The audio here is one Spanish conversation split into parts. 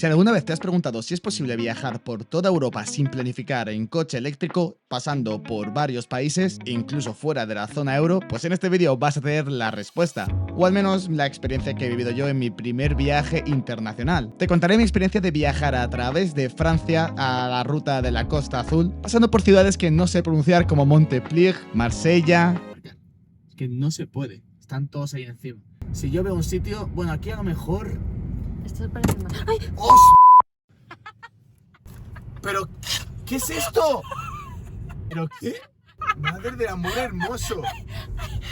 Si alguna vez te has preguntado si es posible viajar por toda Europa sin planificar en coche eléctrico, pasando por varios países, incluso fuera de la zona euro, pues en este vídeo vas a tener la respuesta, o al menos la experiencia que he vivido yo en mi primer viaje internacional. Te contaré mi experiencia de viajar a través de Francia a la ruta de la Costa Azul, pasando por ciudades que no sé pronunciar como Montpellier, Marsella. Es que no se puede, están todos ahí encima. Si yo veo un sitio, bueno, aquí a lo mejor... Esto parece más. ¡Ay! ¡Os! ¿Pero qué es esto? ¿Pero qué? Madre del amor hermoso.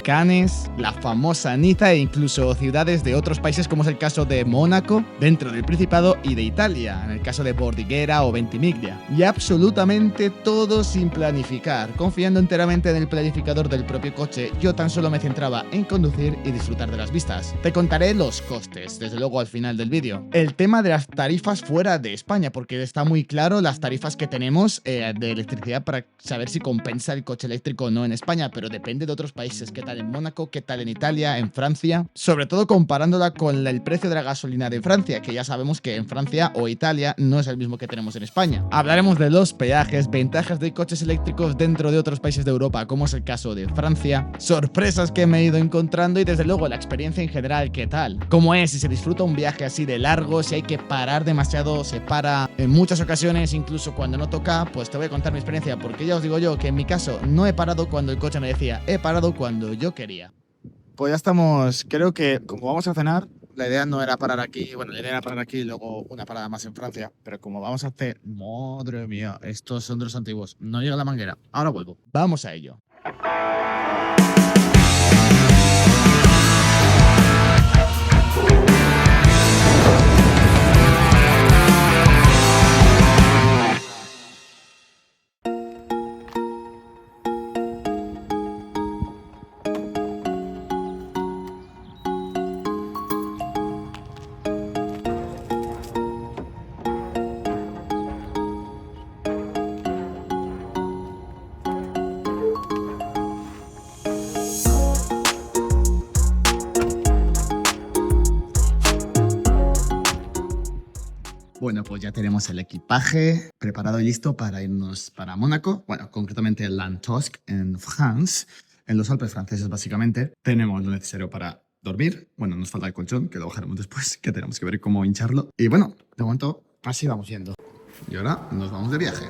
Cannes, la famosa Niza e incluso ciudades de otros países como es el caso de Mónaco, dentro del Principado, y de Italia, en el caso de Bordighera o Ventimiglia. Y absolutamente todo sin planificar, confiando enteramente en el planificador del propio coche. Yo tan solo me centraba en conducir y disfrutar de las vistas. Te contaré los costes, desde luego al final del vídeo. El tema de las tarifas fuera de España, porque está muy claro las tarifas que tenemos de electricidad para saber si compensa el coche eléctrico o no en España, pero depende de otros países. ¿Qué tal en Mónaco? ¿Qué tal en Italia? ¿En Francia? Sobre todo comparándola con el precio de la gasolina de Francia, que ya sabemos que en Francia o Italia no es el mismo que tenemos en España. Hablaremos de los peajes, ventajas de coches eléctricos dentro de otros países de Europa, como es el caso de Francia, sorpresas que me he ido encontrando y desde luego la experiencia en general, ¿qué tal? ¿Cómo es? Si se disfruta un viaje así de largo, si hay que parar demasiado, se para en muchas ocasiones, incluso cuando no toca, pues te voy a contar mi experiencia, porque ya os digo yo que en mi caso no he parado cuando el coche me decía, he parado cuando yo quería. Pues ya estamos, creo que como vamos a cenar, la idea no era parar aquí, bueno, la idea era parar aquí y luego una parada más en Francia, pero como vamos a hacer, madre mía, estos son de los antiguos, no llega la manguera, ahora vuelvo. Vamos a ello. Bueno, pues ya tenemos el equipaje preparado y listo para irnos para Mónaco. Bueno, concretamente en Lantosk, en France, en los Alpes franceses básicamente. Tenemos lo necesario para dormir. Bueno, nos falta el colchón, que lo bajaremos después, que tenemos que ver cómo hincharlo. Y bueno, de momento así vamos yendo. Y ahora nos vamos de viaje.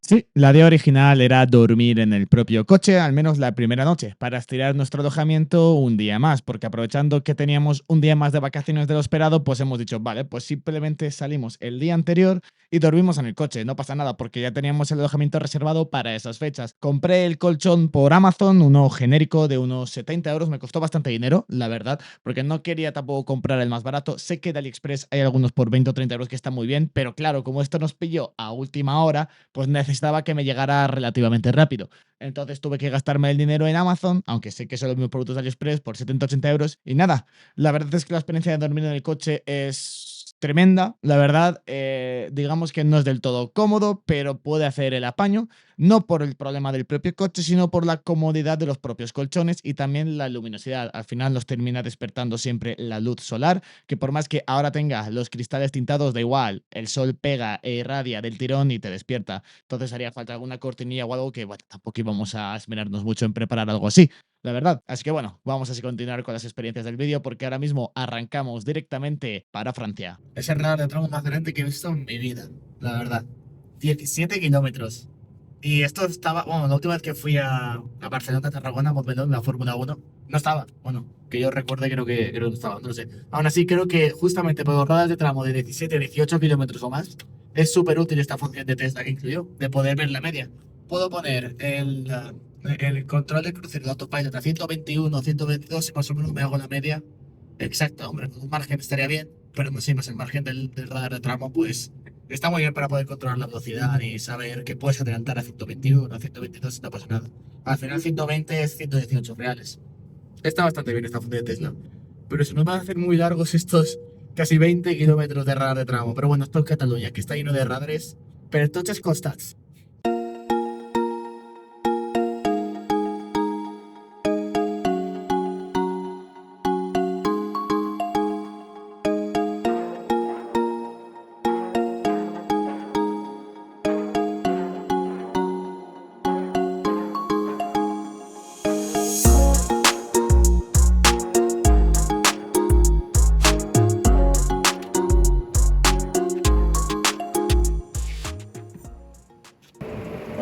Sí, la idea original era dormir en el propio coche, al menos la primera noche, para estirar nuestro alojamiento un día más, porque aprovechando que teníamos un día más de vacaciones de lo esperado, pues hemos dicho, vale, pues simplemente salimos el día anterior y dormimos en el coche, no pasa nada, porque ya teníamos el alojamiento reservado para esas fechas. Compré el colchón por Amazon, uno genérico de unos 70 euros, me costó bastante dinero, la verdad, porque no quería tampoco comprar el más barato. Sé que de AliExpress hay algunos por 20 o 30 euros que están muy bien, pero claro, como esto nos pilló a última hora, pues necesitaba que me llegara relativamente rápido. Entonces tuve que gastarme el dinero en Amazon, aunque sé que son los mismos productos de AliExpress, por 70-80 euros. Y nada, la verdad es que la experiencia de dormir en el coche es tremenda, la verdad. Digamos que no es del todo cómodo, pero puede hacer el apaño, no por el problema del propio coche, sino por la comodidad de los propios colchones y también la luminosidad. Al final nos termina despertando siempre la luz solar, que por más que ahora tenga los cristales tintados, da igual, el sol pega e irradia del tirón y te despierta. Entonces haría falta alguna cortinilla o algo que, bueno, tampoco íbamos a esmerarnos mucho en preparar algo así, la verdad. Así que bueno, vamos a continuar con las experiencias del vídeo porque ahora mismo arrancamos directamente para Francia. Es el radar de tramo más grande que he visto en mi vida, la verdad. 17 kilómetros. Y esto estaba, bueno, la última vez que fui a Barcelona, Tarragona, Montmeló, en la Fórmula 1, no estaba. Bueno, que yo recuerde, creo que no estaba, no lo sé. Aún así, creo que justamente por los radares de tramo de 17, 18 kilómetros o más, es súper útil esta función de Tesla que incluyó, de poder ver la media. Puedo poner el control de crucero de autopilot a 121, 122 y más o menos me hago la media exacta. Hombre, con un margen estaría bien, pero no sé, más el margen del radar de tramo, pues está muy bien para poder controlar la velocidad y saber que puedes adelantar a 121, a 122 y no pasa nada. Al final 120 es 118 reales. Está bastante bien esta función de Tesla. Pero se nos van a hacer muy largos estos casi 20 kilómetros de radar de tramo. Pero bueno, esto es Cataluña, que está lleno de radares. Pero entonces costats.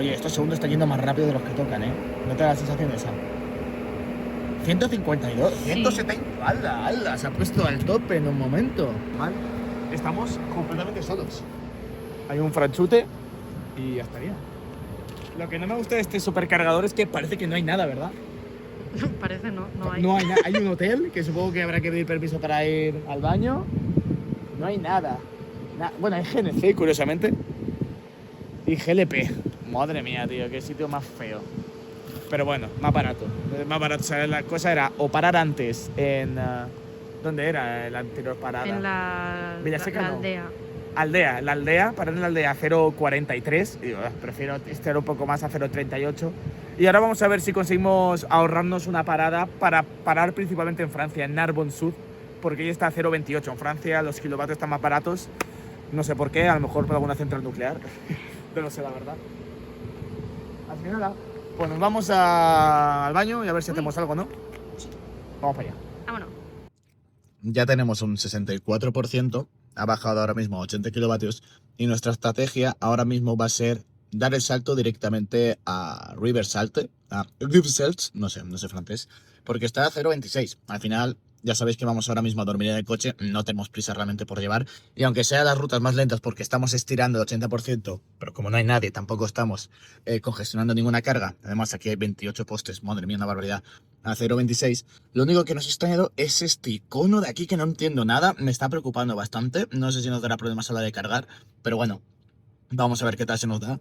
Oye, estos segundos están yendo más rápido de los que tocan, ¿eh? ¿No te da la sensación esa? 152, Sí. 170. ¡Hala, hala! Se ha puesto al tope en un momento. Vale. Estamos completamente solos. Hay un franchute y ya estaría. Lo que no me gusta de este supercargador es que parece que no hay nada, ¿verdad? Parece no hay. No hay nada. Hay un hotel que supongo que habrá que pedir permiso para ir al baño. No hay nada. Bueno, hay GNC, curiosamente. Y GLP. Madre mía, tío, qué sitio más feo. Pero bueno, más barato. Más barato. O sea, la cosa era o parar antes en... ¿dónde era la anterior parada? En la Villaseca, no. aldea. La aldea, parar en la aldea 0,43. Y digo, prefiero estirar un poco más a 0,38. Y ahora vamos a ver si conseguimos ahorrarnos una parada para parar principalmente en Francia, en Narbonne Sud, porque ya está a 0,28. En Francia los kilovatios están más baratos. No sé por qué, a lo mejor por alguna central nuclear. No lo sé, la verdad. Así que nada, pues nos vamos al baño y a ver si hacemos algo, ¿no? Vamos para allá. Vámonos. Ya tenemos un 64%, ha bajado ahora mismo a 80 kilovatios y nuestra estrategia ahora mismo va a ser dar el salto directamente a Riversalte, no sé francés, porque está a 0,26. Al final, ya sabéis que vamos ahora mismo a dormir en el coche, no tenemos prisa realmente por llevar, y aunque sean las rutas más lentas porque estamos estirando el 80%, pero como no hay nadie, tampoco estamos congestionando ninguna carga, además aquí hay 28 postes, madre mía, una barbaridad, a 0,26, lo único que nos ha extrañado es este icono de aquí que no entiendo nada, me está preocupando bastante, no sé si nos dará problemas a la hora de cargar, pero bueno, vamos a ver qué tal se nos da.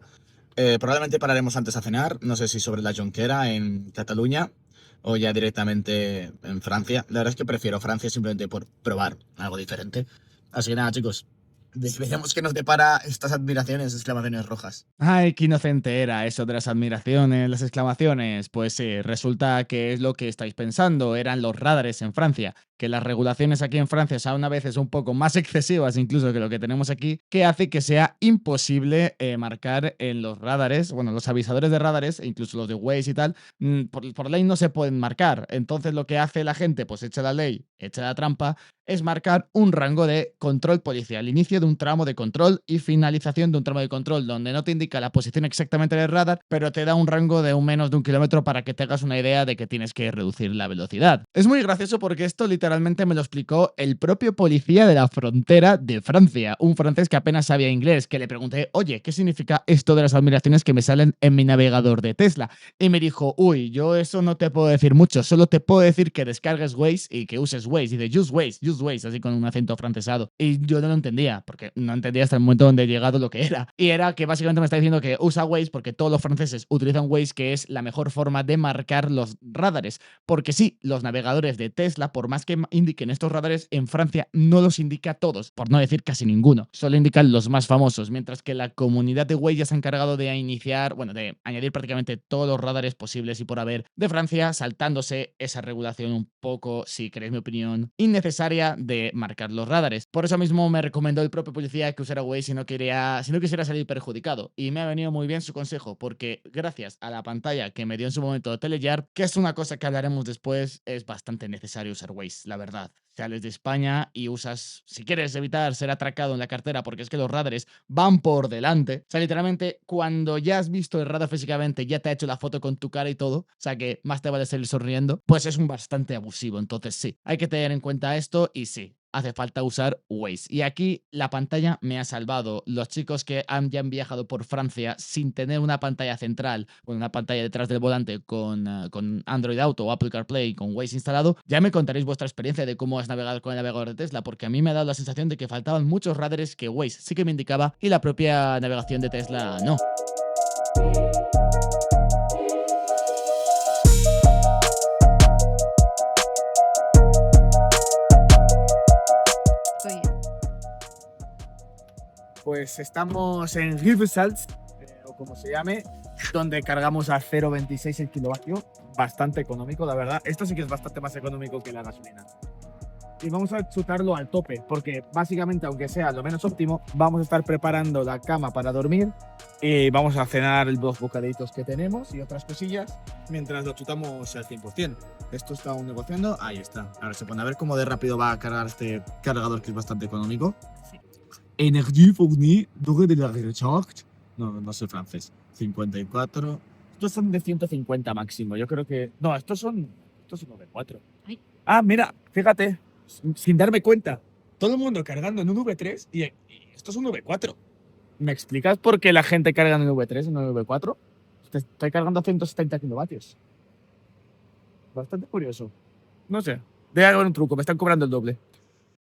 Probablemente pararemos antes a cenar, no sé si sobre la Jonquera en Cataluña o ya directamente en Francia. La verdad es que prefiero Francia simplemente por probar algo diferente. Así que nada, chicos, veremos qué nos depara estas admiraciones, exclamaciones rojas. Ay, qué inocente era eso de las admiraciones, las exclamaciones. Pues sí, resulta que es lo que estáis pensando, eran los radares en Francia. Que las regulaciones aquí en Francia son a veces un poco más excesivas incluso que lo que tenemos aquí, que hace que sea imposible marcar en los radares, bueno, los avisadores de radares, e incluso los de Waze y tal, por ley no se pueden marcar. Entonces lo que hace la gente, pues echa la ley, echa la trampa, es marcar un rango de control policial, inicio de un tramo de control y finalización de un tramo de control, donde no te indica la posición exactamente del radar, pero te da un rango de menos de 1 kilómetro para que te hagas una idea de que tienes que reducir la velocidad. Es muy gracioso porque esto literalmente me lo explicó el propio policía de la frontera de Francia, un francés que apenas sabía inglés, que le pregunté, oye, ¿qué significa esto de las admiraciones que me salen en mi navegador de Tesla? Y me dijo, uy, yo eso no te puedo decir mucho, solo te puedo decir que descargues Waze y que uses Waze, y de use Waze, así con un acento francesado. Y yo no lo entendía, porque no entendía hasta el momento donde he llegado lo que era. Y era que básicamente me está diciendo que usa Waze porque todos los franceses utilizan Waze, que es la mejor forma de marcar los radares. Porque sí, los navegadores de Tesla, por más que indiquen estos radares, en Francia no los indica todos, por no decir casi ninguno. Solo indican los más famosos, mientras que la comunidad de Waze ya se ha encargado de iniciar, bueno, de añadir prácticamente todos los radares posibles y por haber de Francia, saltándose esa regulación un poco, si queréis mi opinión, innecesaria de marcar los radares. Por eso mismo me recomendó el propio policía que usara Waze si no quisiera salir perjudicado. Y me ha venido muy bien su consejo, porque gracias a la pantalla que me dio en su momento Teleyard, que es una cosa que hablaremos después, es bastante necesario usar Waze, la verdad. Sales de España y usas, si quieres evitar ser atracado en la cartera, porque es que los radares van por delante. O sea, literalmente, cuando ya has visto el radar físicamente, ya te ha hecho la foto con tu cara y todo, o sea que más te vale salir sonriendo, pues es un bastante abusivo. Entonces sí, hay que tener en cuenta esto y sí, hace falta usar Waze. Y aquí la pantalla me ha salvado. Los chicos que ya han viajado por Francia sin tener una pantalla central, o una pantalla detrás del volante con Android Auto o Apple CarPlay con Waze instalado, ya me contaréis vuestra experiencia de cómo has navegado con el navegador de Tesla, porque a mí me ha dado la sensación de que faltaban muchos radares que Waze sí que me indicaba y la propia navegación de Tesla no. Oye, Pues estamos en Rivesaltes, o como se llame, donde cargamos a 0,26 el kilovatio. Bastante económico, la verdad. Esto sí que es bastante más económico que la gasolina. Y vamos a chutarlo al tope, porque básicamente, aunque sea lo menos óptimo, vamos a estar preparando la cama para dormir y vamos a cenar los bocaditos que tenemos y otras cosillas mientras lo chutamos al 100%. Esto está aún negociando. Ahí está. Ahora se pone a ver cómo de rápido va a cargar este cargador que es bastante económico. sí. Énergie fournie, durée de la recharge. No sé francés. 54. Estos son de 150 máximo. Yo creo que. No, estos son 9.4. Ay. Ah, mira, fíjate. Sin darme cuenta. Todo el mundo cargando en un V3 y esto es un V4. ¿Me explicas por qué la gente carga en un V3 y no en un V4? Estoy cargando a 170 kilovatios. Bastante curioso. No sé. Debe haber un truco. Me están cobrando el doble.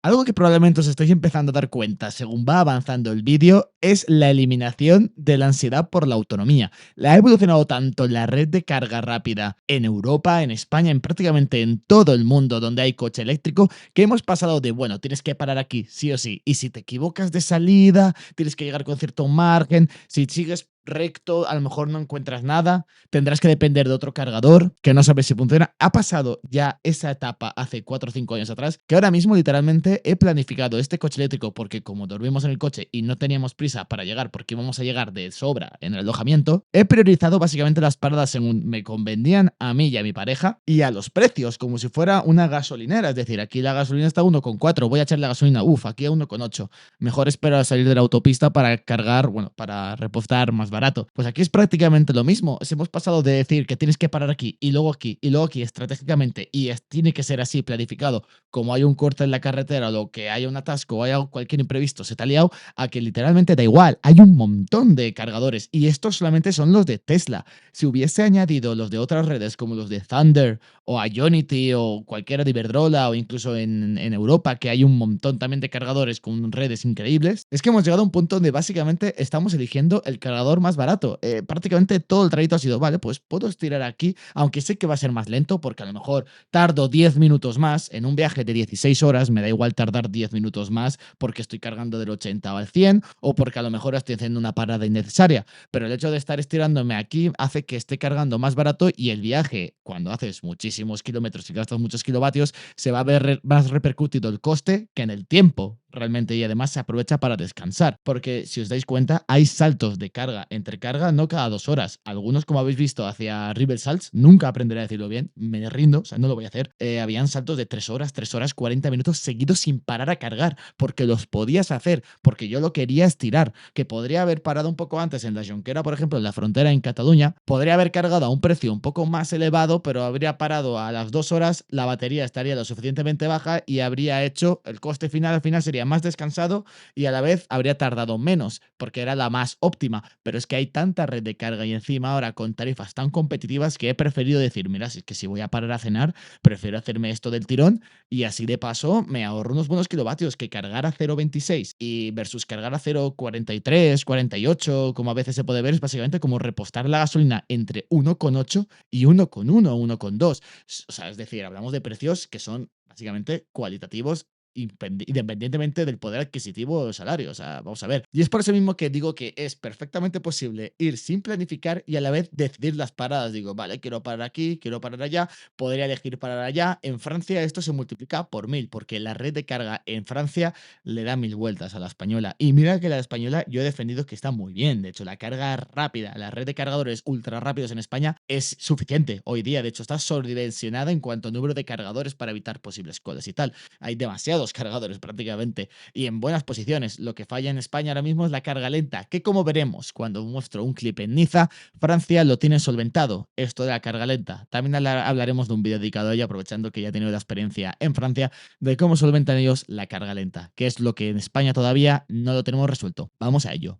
Algo que probablemente os estáis empezando a dar cuenta según va avanzando el vídeo es la eliminación de la ansiedad por la autonomía. La ha evolucionado tanto la red de carga rápida en Europa, en España, en prácticamente en todo el mundo donde hay coche eléctrico, que hemos pasado de, bueno, tienes que parar aquí, sí o sí, y si te equivocas de salida, tienes que llegar con cierto margen, si sigues recto, a lo mejor no encuentras nada, tendrás que depender de otro cargador que no sabes si funciona. Ha pasado ya esa etapa hace 4 o 5 años atrás, que ahora mismo literalmente he planificado este coche eléctrico porque como dormimos en el coche y no teníamos prisa para llegar porque íbamos a llegar de sobra en el alojamiento, he priorizado básicamente las paradas según me convenían a mí y a mi pareja y a los precios, como si fuera una gasolinera. Es decir, aquí la gasolina está a 1,4, voy a echar la gasolina, aquí a 1,8. Mejor espero a salir de la autopista para cargar, bueno, para repostar más barato. Pues aquí es prácticamente lo mismo. Hemos pasado de decir que tienes que parar aquí y luego aquí y luego aquí estratégicamente y tiene que ser así planificado, como hay un corte en la carretera o lo que haya un atasco o haya cualquier imprevisto, se te ha liado, a que literalmente da igual. Hay un montón de cargadores y estos solamente son los de Tesla. Si hubiese añadido los de otras redes como los de Thunder o Ionity o cualquiera de Iberdrola o incluso en Europa, que hay un montón también de cargadores con redes increíbles, es que hemos llegado a un punto donde básicamente estamos eligiendo el cargador más barato. Prácticamente todo el trayecto ha sido, vale, pues puedo estirar aquí, aunque sé que va a ser más lento porque a lo mejor tardo 10 minutos más en un viaje de 16 horas, me da igual tardar 10 minutos más porque estoy cargando del 80 al 100 o porque a lo mejor estoy haciendo una parada innecesaria, pero el hecho de estar estirándome aquí hace que esté cargando más barato y el viaje, cuando haces muchísimos kilómetros y gastas muchos kilovatios, se va a ver más repercutido el coste que en el tiempo realmente, y además se aprovecha para descansar, porque si os dais cuenta hay saltos de carga entre carga no cada 2 horas, algunos como habéis visto hacia Riversalts, nunca aprenderé a decirlo bien, me rindo, o sea, no lo voy a hacer, habían saltos de 3 horas, 3 horas, 40 minutos seguidos sin parar a cargar, porque los podías hacer, porque yo lo quería estirar, que podría haber parado un poco antes en la Jonquera, por ejemplo, en la frontera en Cataluña, podría haber cargado a un precio un poco más elevado, pero habría parado a las 2 horas, la batería estaría lo suficientemente baja y habría hecho, el coste final al final sería más descansado y a la vez habría tardado menos, porque era la más óptima, pero es que hay tanta red de carga y encima ahora con tarifas tan competitivas que he preferido decir, mira, si es que si voy a parar a cenar, prefiero hacerme esto del tirón y así de paso me ahorro unos buenos kilovatios, que cargar a 0,26 y versus cargar a 0,43, 48, como a veces se puede ver, es básicamente como repostar la gasolina entre 1,8 y 1,1, 1,2. O sea, es decir, hablamos de precios que son básicamente cualitativos independientemente del poder adquisitivo o salario. O sea, vamos a ver. Y es por eso mismo que digo que es perfectamente posible ir sin planificar y a la vez decidir las paradas. Digo, vale, quiero parar aquí, quiero parar allá, podría elegir parar allá. En Francia esto se multiplica por 1000, porque la red de carga en Francia le da 1000 vueltas a la española. Y mira que la española yo he defendido que está muy bien. De hecho, la carga rápida, la red de cargadores ultra rápidos en España es suficiente hoy día. De hecho, está sobredimensionada en cuanto a número de cargadores para evitar posibles colas y tal. Hay demasiados cargadores prácticamente y en buenas posiciones. Lo que falla en España ahora mismo es la carga lenta, que como veremos cuando muestro un clip en Niza, Francia lo tiene solventado, esto de la carga lenta. También hablaremos de un vídeo dedicado a ello, aprovechando que ya he tenido la experiencia en Francia de cómo solventan ellos la carga lenta, que es lo que en España todavía no lo tenemos resuelto. Vamos a ello.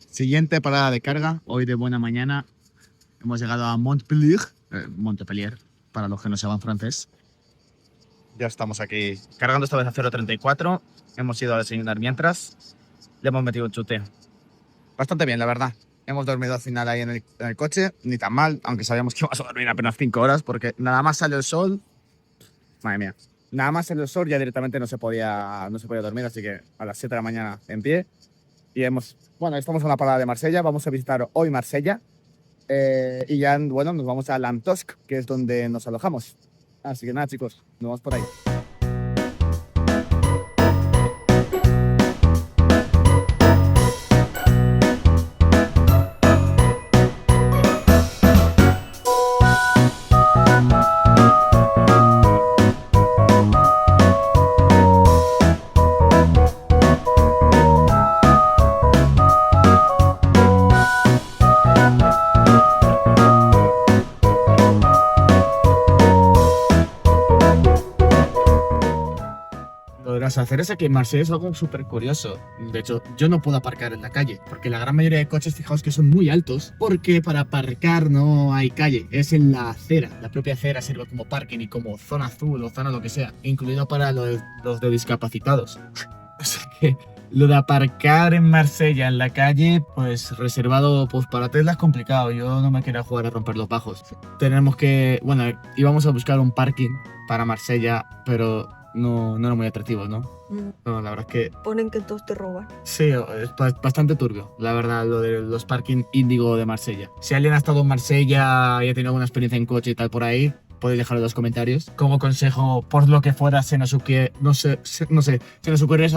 Siguiente parada de carga, hoy de buena mañana hemos llegado a Montpellier, para los que no saben francés. Ya estamos aquí cargando esta vez a 0,34. Hemos ido a desayunar mientras. Le hemos metido un chute. Bastante bien, la verdad. Hemos dormido al final ahí en el coche. Ni tan mal, aunque sabíamos que íbamos a dormir apenas 5 horas porque nada más salió el sol. Madre mía. Nada más salió el sol ya directamente no se podía dormir, así que a las 7 de la mañana en pie. Y estamos en la parada de Marsella. Vamos a visitar hoy Marsella. Y ya, nos vamos a Lantosk, que es donde nos alojamos. Así que nada, chicos, nos vemos por ahí. las aceras aquí en Marsella es algo súper curioso. De hecho, yo no puedo aparcar en la calle, porque la gran mayoría de coches, fijaos que son muy altos, porque para aparcar no hay calle, es en la acera. La propia acera sirve como parking y como zona azul o zona lo que sea, incluido para los de discapacitados. O sea que lo de aparcar en Marsella en la calle, pues reservado pues para Tesla es complicado. Yo no me quiero jugar a romper los bajos. Tenemos que, bueno, íbamos a buscar un parking para Marsella, pero no era muy atractivo, ¿no? No, la verdad es que Ponen que todos te roban. sí, es bastante turbio, la verdad, lo de los parking Índigo de Marsella. Si alguien ha estado en Marsella y ha tenido alguna experiencia en coche y tal por ahí, podéis dejarlo en los comentarios. Como consejo, por lo que fuera, se nos ocurriese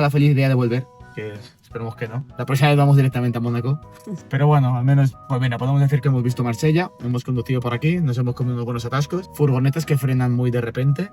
la feliz idea de volver, que esperemos que no. La próxima vez vamos directamente a Mónaco. Pero bueno, al menos, pues mira, podemos decir que hemos visto Marsella, hemos conducido por aquí, nos hemos comido unos buenos atascos, furgonetas que frenan muy de repente.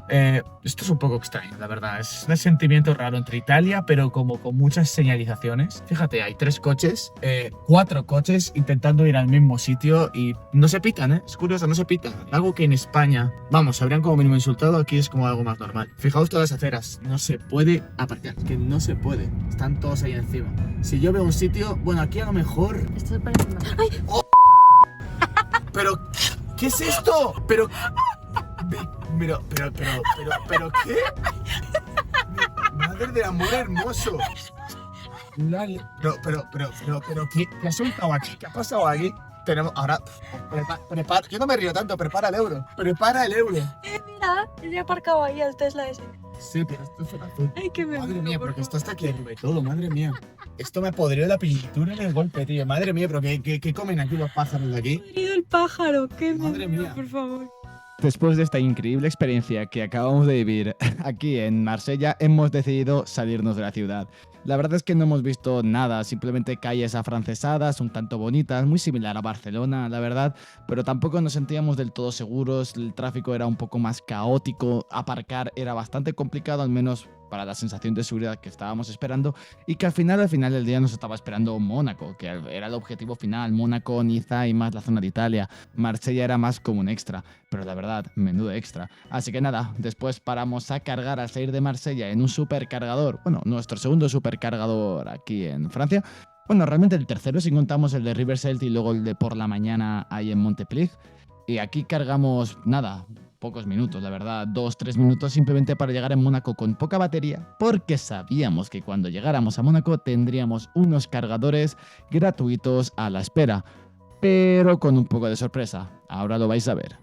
Esto es un poco extraño, la verdad. Es un sentimiento raro entre Italia, pero como con muchas señalizaciones. Fíjate, hay 4 coches intentando ir al mismo sitio y no se pitan, ¿eh? Es curioso, no se pitan. Algo que en España, vamos, habrían como mínimo insultado, aquí es como algo más normal. Fijaos todas las aceras, no se puede aparcar, que no se puede. Están todos ahí encima. Si yo veo un sitio, bueno, aquí a lo mejor... Esto parece más. ¡Ay! Pero, ¿qué es esto? Pero, ¿qué? Madre del amor hermoso. Pero, ¿qué ha soltado aquí? ¿Qué ha pasado aquí? Tenemos, ahora, prepara, yo no me río tanto, prepara el euro. Prepara el euro. Mira, yo he aparcado ahí el Tesla ese. Sí, pero esto es azul. Ay, que me Madre muero, mía, por porque esto favor. está aquí arriba y todo, madre mía. Esto me podrió la pintura en el golpe, tío. Madre mía, pero ¿qué comen aquí los pájaros de aquí? Me ha herido el pájaro, que me Madre muero, mía. por favor. Después de esta increíble experiencia que acabamos de vivir aquí en Marsella, hemos decidido salirnos de la ciudad. La verdad es que no hemos visto nada, simplemente calles afrancesadas, un tanto bonitas, muy similar a Barcelona, la verdad, pero tampoco nos sentíamos del todo seguros, el tráfico era un poco más caótico, aparcar era bastante complicado, al menos para la sensación de seguridad que estábamos esperando, y que al final del día nos estaba esperando Mónaco, que era el objetivo final, Mónaco, Niza y más la zona de Italia. Marsella era más como un extra, pero la verdad, menudo extra. Así que nada, después paramos a cargar al salir de Marsella en un supercargador, bueno, nuestro segundo supercargador aquí en Francia. Bueno, realmente el tercero si contamos el de Riverseld y luego el de por la mañana ahí en Montpellier. Y aquí cargamos, nada, pocos minutos, la verdad, 2-3 minutos simplemente para llegar en Mónaco con poca batería, porque sabíamos que cuando llegáramos a Mónaco tendríamos unos cargadores gratuitos a la espera, pero con un poco de sorpresa, ahora lo vais a ver.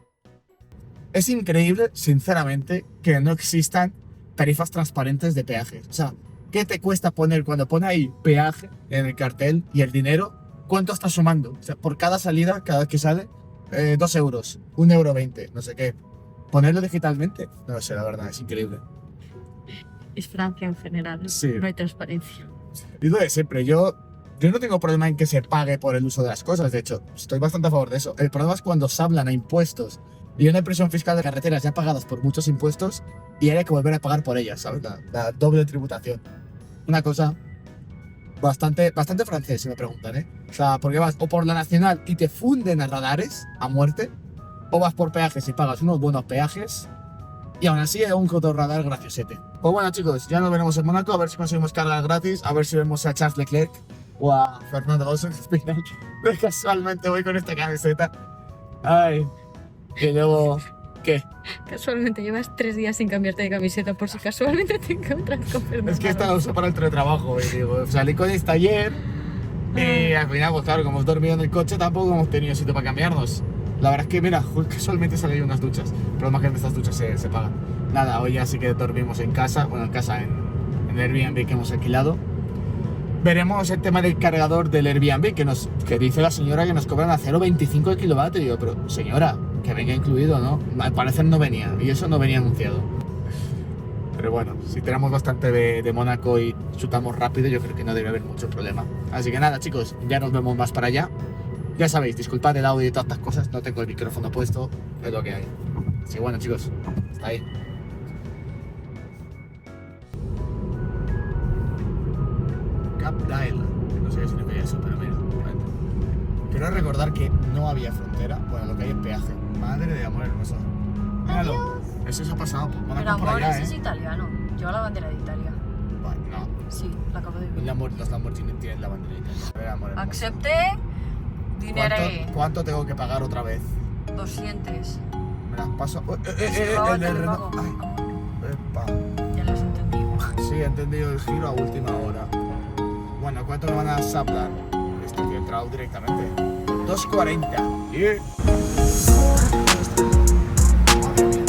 Es increíble, sinceramente, que no existan tarifas transparentes de peajes. O sea, ¿qué te cuesta poner cuando pone ahí peaje en el cartel y el dinero? ¿Cuánto está sumando? O sea, por cada salida, cada vez que sale, 2 euros, 1,20 €, no sé qué. Ponerlo digitalmente, no lo sé, la verdad, es increíble. Es Francia en general. Sí. No hay transparencia. Y lo de siempre, yo no tengo problema en que se pague por el uso de las cosas, de hecho, estoy bastante a favor de eso. El problema es cuando se hablan a impuestos y una presión fiscal de carreteras ya pagadas por muchos impuestos y hay que volver a pagar por ellas, ¿sabes? La doble tributación. Una cosa bastante francés, si me preguntan, ¿eh? O sea, porque vas o por la nacional y te funden a radares a muerte, o vas por peajes y pagas unos buenos peajes y aún así hay un cotorradar graciosete. Pues bueno, chicos, ya nos veremos en Mónaco, a ver si conseguimos cargas gratis, a ver si vemos a Charles Leclerc o a Fernando Alonso en Spinach. Casualmente voy con esta camiseta. Ay. Y luego, ¿qué? Casualmente llevas 3 días sin cambiarte de camiseta por si casualmente te encuentras con Fernando. Es que esta la uso para el teletrabajo, y digo, salí con esta ayer y al final, pues claro, como hemos dormido en el coche, tampoco hemos tenido sitio para cambiarnos. La verdad es que, mira, casualmente salí unas duchas, pero más que estas duchas se pagan. Nada, hoy ya sí que dormimos en casa, bueno, en casa, en el Airbnb que hemos alquilado. Veremos el tema del cargador del Airbnb, que dice la señora que nos cobran a 0,25 el kilovatio. Y yo, pero señora, que venga incluido, ¿no? Al parecer no venía, y eso no venía anunciado. Pero bueno, si tenemos bastante de Mónaco y chutamos rápido, yo creo que no debe haber mucho problema. Así que nada, chicos, ya nos vemos más para allá. Ya sabéis, disculpad el audio y todas estas cosas, no tengo el micrófono puesto, es lo que hay. Así que bueno, chicos, hasta ahí. Cap d'Island, no sé qué significa eso, pero mira, quiero recordar que no había frontera, bueno, lo que hay es peaje. Madre de amor hermoso. Míralo, eso se ha pasado, pues Pero Mónaco por amor, allá, ese es italiano. Lleva la bandera de Italia. No. Sí, lo acabo de ver. Los Lamborghini tienen la banderita. A ver, amor hermoso. Accepte dinero. ¿Cuánto tengo que pagar otra vez? 200. Me las paso. Luego El te de lo Renault. pago. Ay, epa. Ya lo has entendido. Sí, he entendido el giro a última hora. Bueno, ¿cuánto me van a saplar? Esto que he entrado directamente. 2.40. Yeah. Madre mía.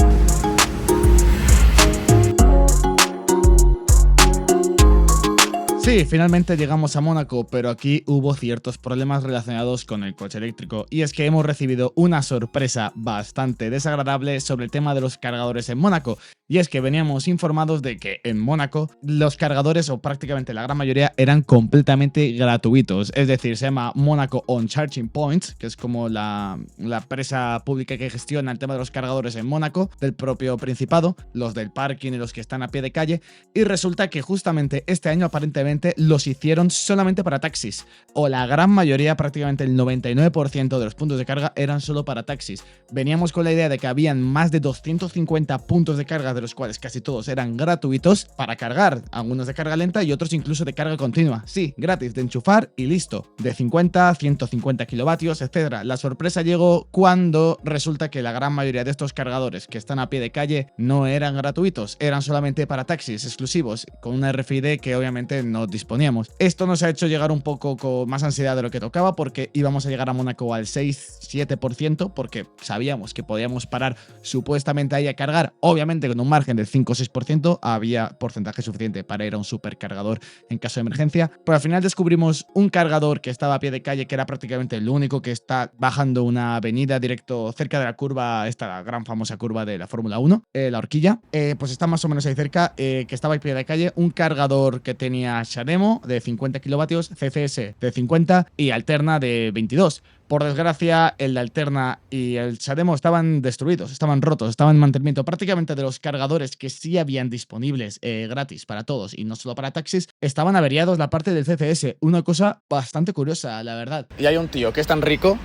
Sí, finalmente llegamos a Mónaco, pero aquí hubo ciertos problemas relacionados con el coche eléctrico, y es que hemos recibido una sorpresa bastante desagradable sobre el tema de los cargadores en Mónaco, y es que veníamos informados de que en Mónaco los cargadores, o prácticamente la gran mayoría, eran completamente gratuitos, es decir, se llama Monaco On Charging Points, que es como la empresa pública que gestiona el tema de los cargadores en Mónaco, del propio Principado, los del parking y los que están a pie de calle, y resulta que justamente este año aparentemente los hicieron solamente para taxis, o la gran mayoría, prácticamente el 99% de los puntos de carga eran solo para taxis. Veníamos con la idea de que habían más de 250 puntos de carga, de los cuales casi todos eran gratuitos para cargar, algunos de carga lenta y otros incluso de carga continua. Sí, gratis, de enchufar y listo, de 50, 150 kilovatios, etc. La sorpresa llegó cuando resulta que la gran mayoría de estos cargadores que están a pie de calle no eran gratuitos, eran solamente para taxis exclusivos, con una RFID que obviamente no disponíamos. Esto nos ha hecho llegar un poco con más ansiedad de lo que tocaba, porque íbamos a llegar a Mónaco al 6-7%, porque sabíamos que podíamos parar supuestamente ahí a cargar, obviamente con un margen del 5 o 6%, había porcentaje suficiente para ir a un supercargador en caso de emergencia, pero al final descubrimos un cargador que estaba a pie de calle, que era prácticamente el único, que está bajando una avenida directo cerca de la curva, esta gran famosa curva de la Fórmula 1, la horquilla, pues está más o menos ahí cerca, que estaba a pie de calle, un cargador que tenía Xaremo de 50 kilovatios, CCS de 50 y Alterna de 22. Por desgracia, el de Alterna y el Xaremo estaban destruidos, estaban rotos, estaban en mantenimiento. Prácticamente de los cargadores que sí habían disponibles gratis para todos y no solo para taxis, estaban averiados la parte del CCS. Una cosa bastante curiosa, la verdad. Y hay un tío que es tan rico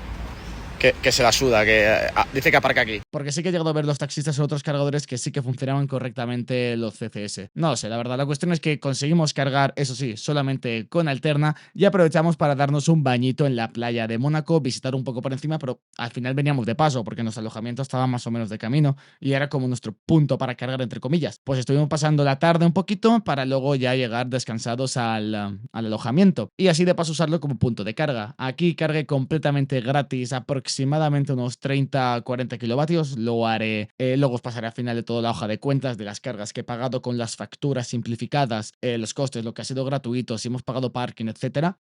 que se la suda, que dice que aparca aquí. Porque sí que he llegado a ver los taxistas en otros cargadores que sí que funcionaban correctamente los CCS. No lo sé, la verdad, la cuestión es que conseguimos cargar, eso sí, solamente con Alterna, y aprovechamos para darnos un bañito en la playa de Mónaco, visitar un poco por encima, pero al final veníamos de paso, porque nuestro alojamiento estaba más o menos de camino, y era como nuestro punto para cargar, entre comillas. Pues estuvimos pasando la tarde un poquito, para luego ya llegar descansados al alojamiento, y así de paso usarlo como punto de carga. Aquí cargué completamente gratis, aproximadamente unos 30-40 kilovatios. Lo haré, luego os pasaré al final de toda la hoja de cuentas de las cargas que he pagado con las facturas simplificadas, los costes, lo que ha sido gratuito, si hemos pagado parking, etcétera,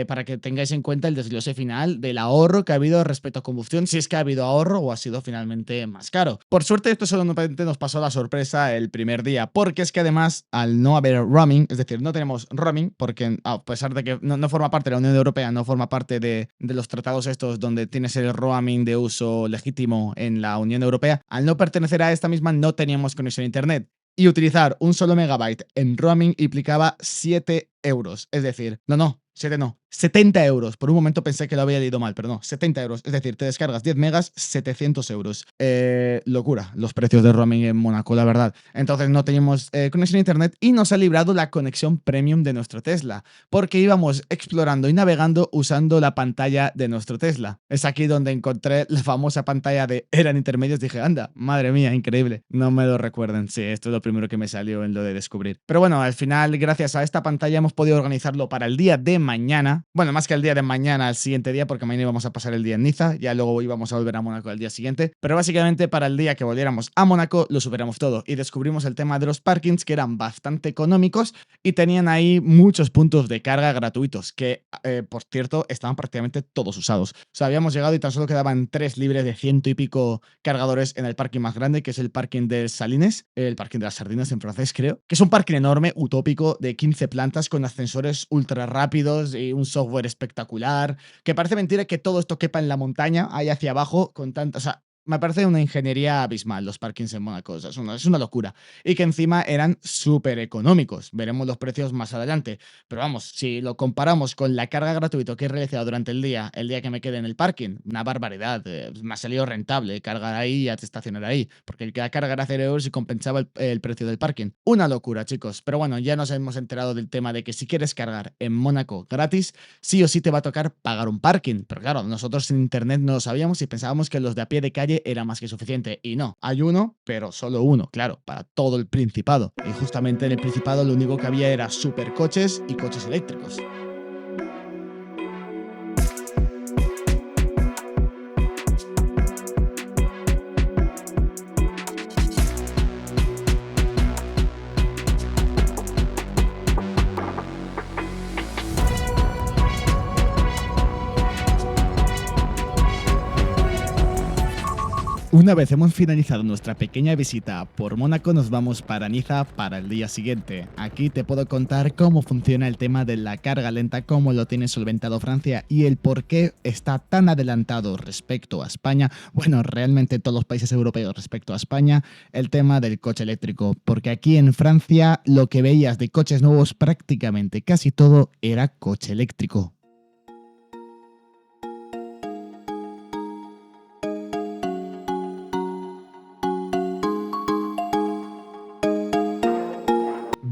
para que tengáis en cuenta el desglose final del ahorro que ha habido respecto a combustión, si es que ha habido ahorro o ha sido finalmente más caro. Por suerte, esto solamente nos pasó la sorpresa el primer día, porque es que además, al no haber roaming, es decir, no tenemos roaming, porque a pesar de que no forma parte de la Unión Europea, no forma parte de los tratados estos donde tienes el roaming de uso legítimo en la Unión Europea, al no pertenecer a esta misma no teníamos conexión a internet. Y utilizar un solo megabyte en roaming implicaba 7 euros. Es decir, 7 no, 70 euros. Por un momento pensé que lo había leído mal, pero no, 70 euros. Es decir, te descargas 10 megas, 700 euros. Locura, los precios de roaming en Mónaco, la verdad. Entonces no teníamos conexión a internet y nos ha librado la conexión premium de nuestro Tesla, porque íbamos explorando y navegando usando la pantalla de nuestro Tesla. Es aquí donde encontré la famosa pantalla de eran intermedios. Dije, anda, madre mía, increíble. No me lo recuerden. Sí, esto es lo primero que me salió en lo de descubrir. Pero bueno, al final, gracias a esta pantalla hemos podido organizarlo para el día de mañana. Bueno, más que el día de mañana, al siguiente día, porque mañana íbamos a pasar el día en Niza, ya luego íbamos a volver a Mónaco al día siguiente, pero básicamente para el día que volviéramos a Mónaco lo superamos todo y descubrimos el tema de los parkings, que eran bastante económicos y tenían ahí muchos puntos de carga gratuitos, que por cierto estaban prácticamente todos usados. O sea, habíamos llegado y tan solo quedaban 3 libres de 100 y pico cargadores en el parking más grande, que es el parking del Salines, el parking de las sardinas en francés creo, que es un parking enorme, utópico, de 15 plantas con ascensores ultra rápidos y un software espectacular, que parece mentira que todo esto quepa en la montaña, ahí hacia abajo, con tanto, o sea, Me parece una ingeniería abismal los parkings en Mónaco, o sea, es una locura. Y que encima eran súper económicos. Veremos los precios más adelante. Pero vamos, si lo comparamos con la carga gratuita que he realizado durante el día que me quedé en el parking, una barbaridad. Me ha salido rentable cargar ahí y estacionar ahí, porque el que la carga era 0 euros y compensaba el precio del parking. Una locura, chicos. Pero bueno, ya nos hemos enterado del tema de que si quieres cargar en Mónaco gratis, sí o sí te va a tocar pagar un parking. Pero claro, nosotros en internet no lo sabíamos y pensábamos que los de a pie de calle era más que suficiente. Y no, hay uno, pero solo uno, claro, para todo el Principado. Y justamente en el Principado lo único que había era supercoches y coches eléctricos. Una vez hemos finalizado nuestra pequeña visita por Mónaco, nos vamos para Niza para el día siguiente. Aquí te puedo contar cómo funciona el tema de la carga lenta, cómo lo tiene solventado Francia y el por qué está tan adelantado respecto a España, bueno, realmente todos los países europeos respecto a España, el tema del coche eléctrico. Porque aquí en Francia lo que veías de coches nuevos prácticamente casi todo era coche eléctrico.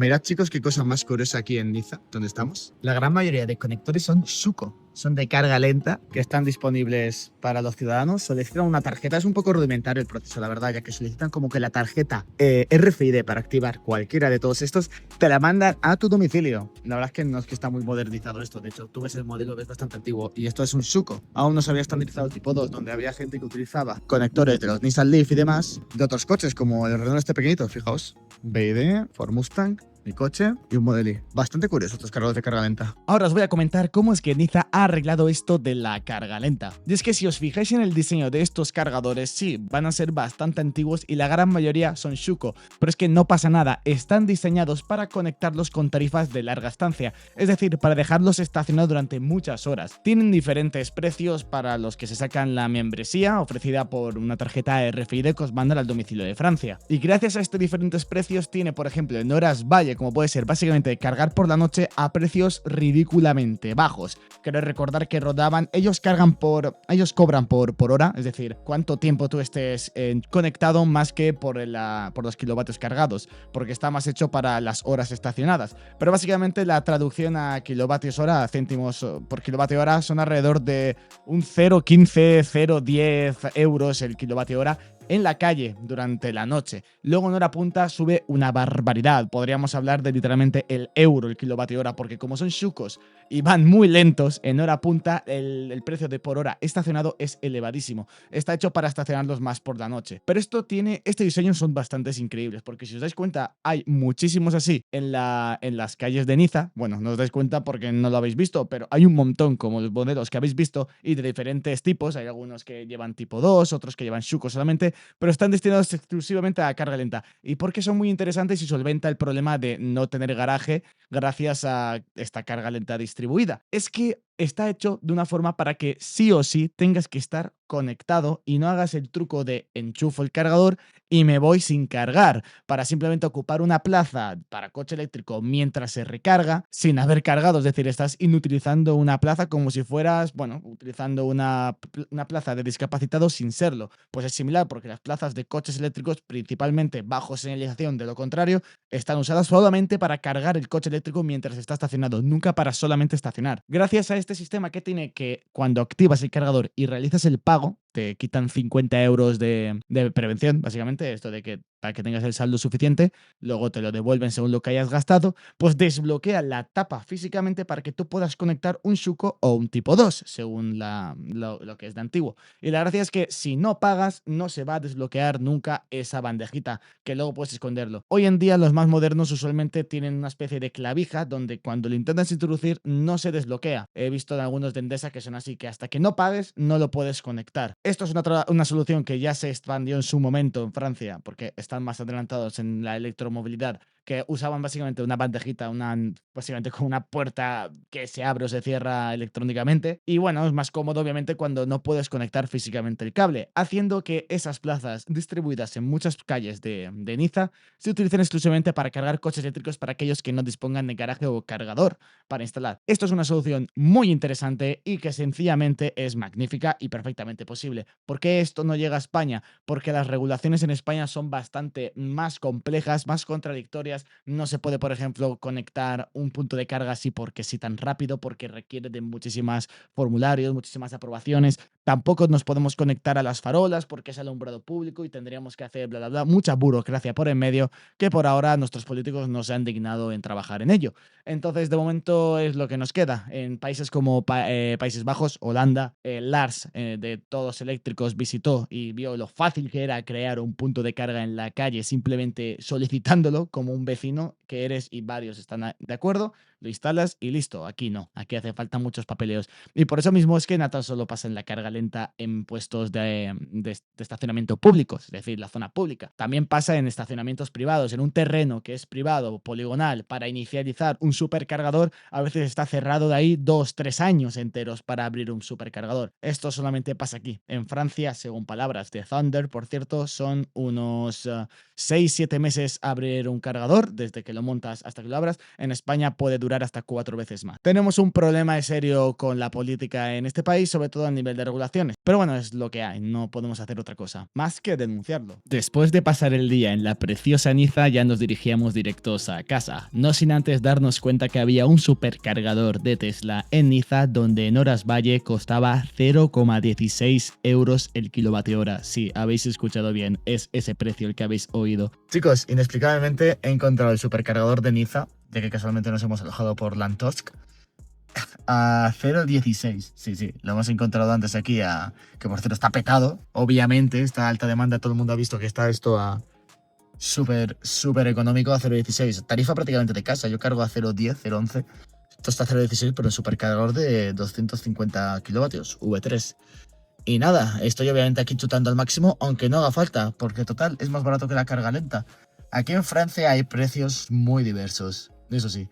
Mirad, chicos, qué cosa más curiosa aquí en Niza, donde estamos. La gran mayoría de conectores son Suco, son de carga lenta, que están disponibles para los ciudadanos. Solicitan una tarjeta, es un poco rudimentario el proceso, la verdad, ya que solicitan como que la tarjeta RFID para activar cualquiera de todos estos, te la mandan a tu domicilio. La verdad es que no es que está muy modernizado esto, de hecho, tú ves el modelo, es bastante antiguo, y esto es un Suco. Aún no se había estandarizado el tipo 2, donde había gente que utilizaba conectores de los Nissan Leaf y demás, de otros coches, como el Renault este pequeñito, fijaos. BYD, Ford Mustang, mi coche y un Model Y. Bastante curioso estos cargadores de carga lenta. Ahora os voy a comentar cómo es que Niza ha arreglado esto de la carga lenta. Y es que si os fijáis en el diseño de estos cargadores, sí, van a ser bastante antiguos y la gran mayoría son Shuko, pero es que no pasa nada, están diseñados para conectarlos con tarifas de larga estancia, es decir, para dejarlos estacionados durante muchas horas. Tienen diferentes precios para los que se sacan la membresía, ofrecida por una tarjeta RFID que os mandan al domicilio de Francia. Y gracias a estos diferentes precios tiene, por ejemplo, en horas valle, como puede ser básicamente cargar por la noche a precios ridículamente bajos. Quiero recordar que ellos cobran por hora, es decir, cuánto tiempo tú estés conectado más que por los kilovatios cargados, porque está más hecho para las horas estacionadas. Pero básicamente la traducción a kilovatios hora, a céntimos por kilovatio hora, son alrededor de un 0,15, 0,10 euros el kilovatio hora en la calle durante la noche. Luego en hora punta sube una barbaridad. Podríamos hablar de literalmente el euro el kilovatio hora, porque como son chucos y van muy lentos, en hora punta el precio de por hora estacionado es elevadísimo. Está hecho para estacionarlos más por la noche. Pero este diseño son bastante increíbles, porque si os dais cuenta, hay muchísimos así en las calles de Niza. Bueno, no os dais cuenta porque no lo habéis visto, pero hay un montón como los modelos que habéis visto y de diferentes tipos. Hay algunos que llevan tipo 2, otros que llevan chucos solamente, pero están destinados exclusivamente a carga lenta. ¿Y por qué son muy interesantes y solventa el problema de no tener garaje gracias a esta carga lenta distribuida? Es que está hecho de una forma para que sí o sí tengas que estar conectado y no hagas el truco de enchufo el cargador y me voy sin cargar, para simplemente ocupar una plaza para coche eléctrico mientras se recarga sin haber cargado. Es decir, estás inutilizando una plaza como si fueras, bueno, utilizando una plaza de discapacitado sin serlo. Pues es similar, porque las plazas de coches eléctricos, principalmente bajo señalización de lo contrario, están usadas solamente para cargar el coche eléctrico mientras está estacionado, nunca para solamente estacionar. Gracias a este sistema que tiene, que cuando activas el cargador y realizas el pago, te quitan 50 euros de prevención, básicamente, esto de que para que tengas el saldo suficiente, luego te lo devuelven según lo que hayas gastado, pues desbloquea la tapa físicamente para que tú puedas conectar un Shuko o un tipo 2, según lo que es de antiguo. Y la gracia es que si no pagas, no se va a desbloquear nunca esa bandejita, que luego puedes esconderlo. Hoy en día los más modernos usualmente tienen una especie de clavija donde cuando lo intentas introducir no se desbloquea. He visto en algunos de Endesa que son así, que hasta que no pagues no lo puedes conectar. Esto es una solución que ya se expandió en su momento en Francia, porque están más adelantados en la electromovilidad que usaban básicamente una bandejita, básicamente con una puerta que se abre o se cierra electrónicamente. Y bueno, es más cómodo obviamente cuando no puedes conectar físicamente el cable, haciendo que esas plazas distribuidas en muchas calles de Niza se utilicen exclusivamente para cargar coches eléctricos para aquellos que no dispongan de garaje o cargador para instalar. Esto es una solución muy interesante y que sencillamente es magnífica y perfectamente posible. ¿Por qué esto no llega a España? Porque las regulaciones en España son bastante más complejas, más contradictorias. No se puede, por ejemplo, conectar un punto de carga así porque sí tan rápido, porque requiere de muchísimas formularios, muchísimas aprobaciones. Tampoco nos podemos conectar a las farolas porque es alumbrado público y tendríamos que hacer bla, bla, bla, mucha burocracia por en medio que por ahora nuestros políticos no se han dignado en trabajar en ello. Entonces, de momento es lo que nos queda. En países como Países Bajos, Holanda, Lars de Todos Eléctricos visitó y vio lo fácil que era crear un punto de carga en la calle simplemente solicitándolo como un vecino que eres y varios están de acuerdo, lo instalas y listo. Aquí no, aquí hace falta muchos papeleos. Y por eso mismo es que no tan solo pasa en la carga lenta en puestos de estacionamiento públicos, es decir, la zona pública. También pasa en estacionamientos privados, en un terreno que es privado, poligonal, para inicializar un supercargador, a veces está cerrado de ahí 2-3 años enteros para abrir un supercargador. Esto solamente pasa aquí. En Francia, según palabras de Thunder, por cierto, son unos 6-7 meses abrir un cargador, desde que lo montas hasta que lo abras. En España puede durar hasta 4 veces más. Tenemos un problema serio con la política en este país, sobre todo a nivel de regulaciones. Pero bueno, es lo que hay, no podemos hacer otra cosa, más que denunciarlo. Después de pasar el día en la preciosa Niza, ya nos dirigíamos directos a casa, no sin antes darnos cuenta que había un supercargador de Tesla en Niza, donde en horas valle costaba 0,16 euros el kilovatio hora. Sí, habéis escuchado bien, es ese precio el que habéis oído. Chicos, inexplicablemente he encontrado el supercargador de Niza, ya que casualmente nos hemos alojado por Lantosk, a 0,16. Sí, lo hemos encontrado antes aquí, que por cierto está petado. Obviamente, está alta demanda, todo el mundo ha visto que está esto a súper económico a 0,16. Tarifa prácticamente de casa, yo cargo a 0,10, 0,11. Esto está a 0,16, pero un supercargador de 250 kilovatios, V3. Y nada, estoy obviamente aquí chutando al máximo, aunque no haga falta, porque total, es más barato que la carga lenta. Aquí en Francia hay precios muy diversos, eso sí.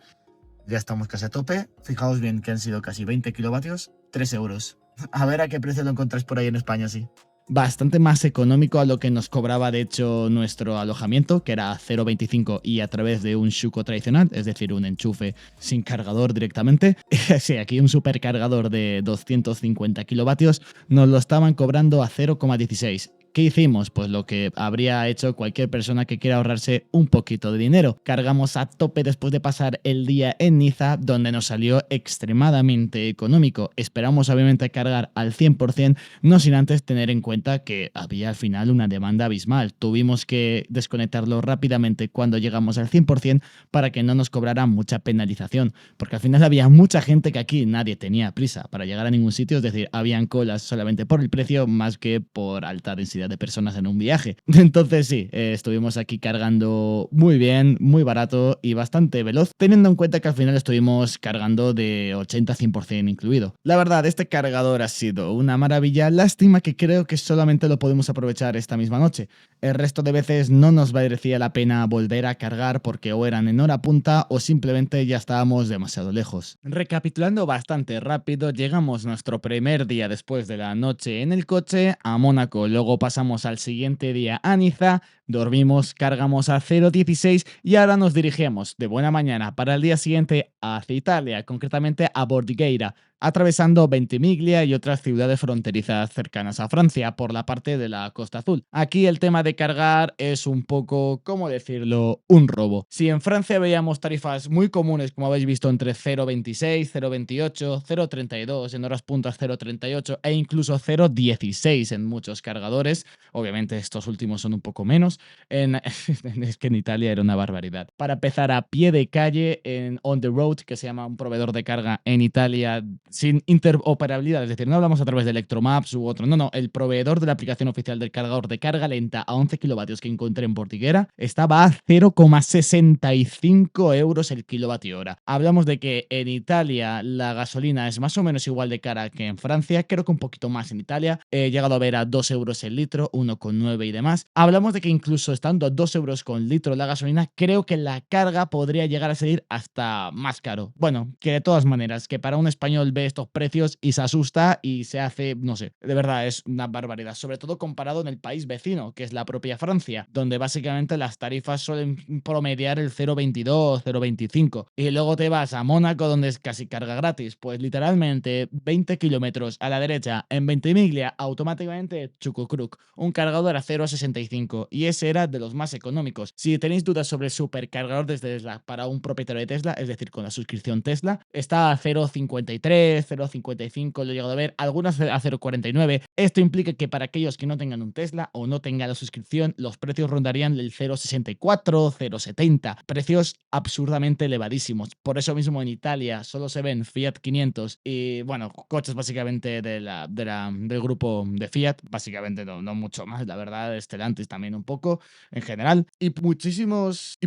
Ya estamos casi a tope. Fijaos bien que han sido casi 20 kilovatios, 3 euros. A ver a qué precio lo encontráis por ahí en España, sí. Bastante más económico a lo que nos cobraba de hecho nuestro alojamiento, que era 0,25 y a través de un Shuko tradicional, es decir, un enchufe sin cargador directamente. Sí, aquí un supercargador de 250 kilovatios nos lo estaban cobrando a 0,16. ¿Qué hicimos? Pues lo que habría hecho cualquier persona que quiera ahorrarse un poquito de dinero. Cargamos a tope después de pasar el día en Niza, donde nos salió extremadamente económico. Esperamos obviamente cargar al 100%, no sin antes tener en cuenta que había al final una demanda abismal. Tuvimos que desconectarlo rápidamente cuando llegamos al 100% para que no nos cobraran mucha penalización, porque al final había mucha gente que aquí nadie tenía prisa para llegar a ningún sitio, es decir, habían colas solamente por el precio más que por alta densidad de personas en un viaje. Entonces sí, estuvimos aquí cargando muy bien, muy barato y bastante veloz, teniendo en cuenta que al final estuvimos cargando de 80-100% incluido. La verdad, este cargador ha sido una maravilla. Lástima que creo que solamente lo podemos aprovechar esta misma noche. El resto de veces no nos merecía la pena volver a cargar porque o eran en hora punta o simplemente ya estábamos demasiado lejos. Recapitulando bastante rápido, llegamos nuestro primer día después de la noche en el coche a Mónaco, luego pasamos al siguiente día a Niza, dormimos, cargamos a 0,16 y ahora nos dirigimos de buena mañana para el día siguiente hacia Italia, concretamente a Bordighera, atravesando Ventimiglia y otras ciudades fronterizas cercanas a Francia por la parte de la Costa Azul. Aquí el tema de cargar es un poco, ¿cómo decirlo?, un robo. Si en Francia veíamos tarifas muy comunes, como habéis visto, entre 0,26, 0,28, 0,32, en horas puntas 0,38 e incluso 0,16 en muchos cargadores, obviamente estos últimos son un poco menos, es que en Italia era una barbaridad. Para empezar, a pie de calle en On The Road, que se llama un proveedor de carga en Italia, sin interoperabilidad, es decir, no hablamos a través de Electromaps u otro, no, el proveedor de la aplicación oficial del cargador de carga lenta a 11 kilovatios que encontré en Bortiguera estaba a 0,65 euros el kilovatio hora. Hablamos de que en Italia la gasolina es más o menos igual de cara que en Francia, creo que un poquito más en Italia, he llegado a ver a 2 euros el litro, 1,9 y demás. Hablamos de que incluso estando a 2 euros con litro la gasolina, creo que la carga podría llegar a salir hasta más caro. Bueno, que de todas maneras, que para un español ve estos precios y se asusta y se hace, no sé, de verdad es una barbaridad, sobre todo comparado en el país vecino, que es la propia Francia, donde básicamente las tarifas suelen promediar el 0,22, 0,25. Y luego te vas a Mónaco, donde es casi carga gratis, pues literalmente 20 kilómetros a la derecha en Ventimiglia, automáticamente chucucruc, un cargador a 0,65, y ese era de los más económicos. Si tenéis dudas sobre el supercargador desde Tesla para un propietario de Tesla, es decir, con la suscripción Tesla, está a 0,53, 0,55, lo he llegado a ver, algunas a 0,49. Esto implica que para aquellos que no tengan un Tesla o no tengan la suscripción, los precios rondarían el 0,64, 0,70, precios absurdamente elevadísimos. Por eso mismo en Italia solo se ven Fiat 500 y, bueno, coches básicamente del grupo de Fiat, básicamente no mucho más, la verdad, Stellantis también un poco en general, y poquísimos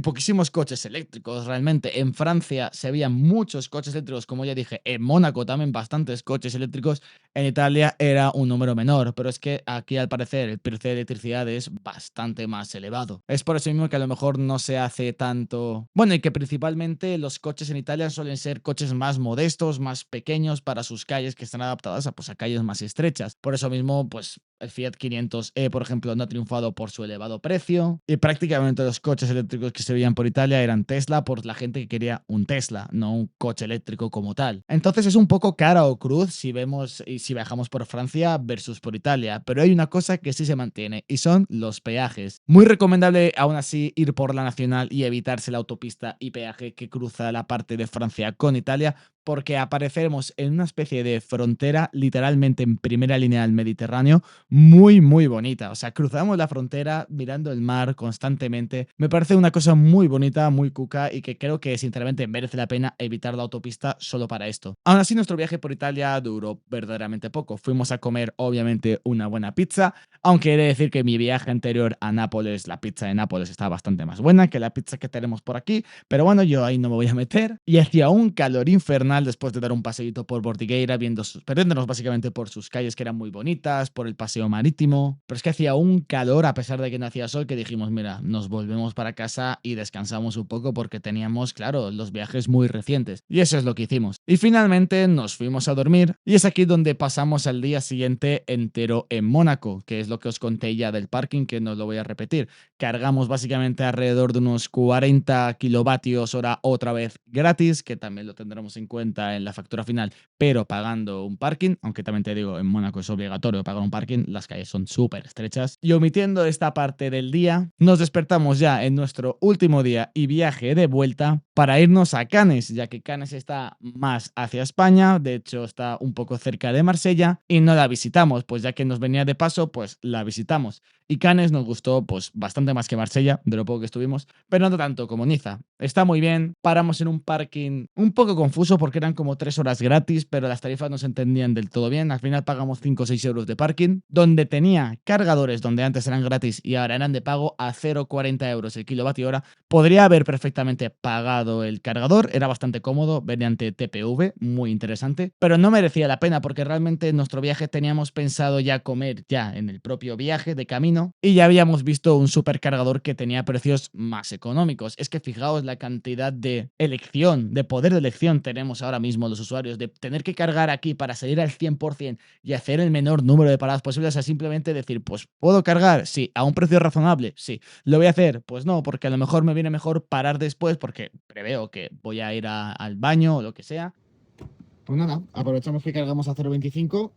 coches eléctricos realmente. En Francia se veían muchos coches eléctricos, como ya dije, en Mónaco también bastantes coches eléctricos, en Italia era un número menor, pero es que aquí al parecer el precio de electricidad es bastante más elevado. Es por eso mismo que a lo mejor no se hace tanto... Bueno, y que principalmente los coches en Italia suelen ser coches más modestos, más pequeños para sus calles, que están adaptadas a, pues, a calles más estrechas. Por eso mismo, pues el Fiat 500e, por ejemplo, no ha triunfado por su elevado precio, y prácticamente los coches eléctricos que se veían por Italia eran Tesla por la gente que quería un Tesla, no un coche eléctrico como tal. Entonces es un poco cara o cruz si vemos y si viajamos por Francia versus por Italia, pero hay una cosa que sí se mantiene y son los peajes. Muy recomendable aún así ir por la nacional y evitarse la autopista y peaje que cruza la parte de Francia con Italia, porque apareceremos en una especie de frontera literalmente en primera línea del Mediterráneo, muy bonita. O sea, cruzamos la frontera mirando el mar constantemente. Me parece una cosa muy bonita, muy cuca, y que creo que sinceramente merece la pena evitar la autopista solo para esto. Aún así, nuestro viaje por Italia duró verdaderamente poco. Fuimos a comer obviamente una buena pizza, aunque he de decir que mi viaje anterior a Nápoles, la pizza de Nápoles está bastante más buena que la pizza que tenemos por aquí, pero bueno, yo ahí no me voy a meter. Y hacía un calor infernal después de dar un paseíto por Bortigueira, perdiéndonos básicamente por sus calles que eran muy bonitas, por el paseo marítimo, pero es que hacía un calor a pesar de que no hacía sol, que dijimos, mira, nos volvemos para casa y descansamos un poco porque teníamos, claro, los viajes muy recientes, y eso es lo que hicimos. Y finalmente nos fuimos a dormir, y es aquí donde pasamos al día siguiente entero en Mónaco, que es lo que os conté ya del parking, que no lo voy a repetir. Cargamos básicamente alrededor de unos 40 kilovatios hora otra vez gratis, que también lo tendremos en cuenta en la factura final, pero pagando un parking, aunque también te digo, en Mónaco es obligatorio pagar un parking, las calles son súper estrechas. Y omitiendo esta parte del día, nos despertamos ya en nuestro último día y viaje de vuelta para irnos a Cannes, ya que Cannes está más hacia España, de hecho está un poco cerca de Marsella, y no la visitamos, pues ya que nos venía de paso, pues la visitamos. Y Cannes nos gustó pues bastante más que Marsella, de lo poco que estuvimos, pero no tanto como Niza. Está muy bien, paramos en un parking un poco confuso porque eran como 3 horas gratis, pero las tarifas no se entendían del todo bien. Al final pagamos 5 o 6 euros de parking, donde tenía cargadores donde antes eran gratis y ahora eran de pago a 0,40 euros el kilovatio hora. Podría haber perfectamente pagado el cargador, era bastante cómodo, mediante TPV, muy interesante, pero no merecía la pena porque realmente en nuestro viaje teníamos pensado ya comer ya en el propio viaje de camino, y ya habíamos visto un supercargador que tenía precios más económicos. Es que fijaos la cantidad de elección, de poder de elección tenemos ahora mismo los usuarios, de tener que cargar aquí para salir al 100% y hacer el menor número de paradas posibles, a simplemente decir, pues ¿puedo cargar? Sí. ¿A un precio razonable? Sí. ¿Lo voy a hacer? Pues no, porque a lo mejor me viene mejor parar después porque preveo que voy a ir al baño o lo que sea. Pues nada, aprovechamos que cargamos a 0,25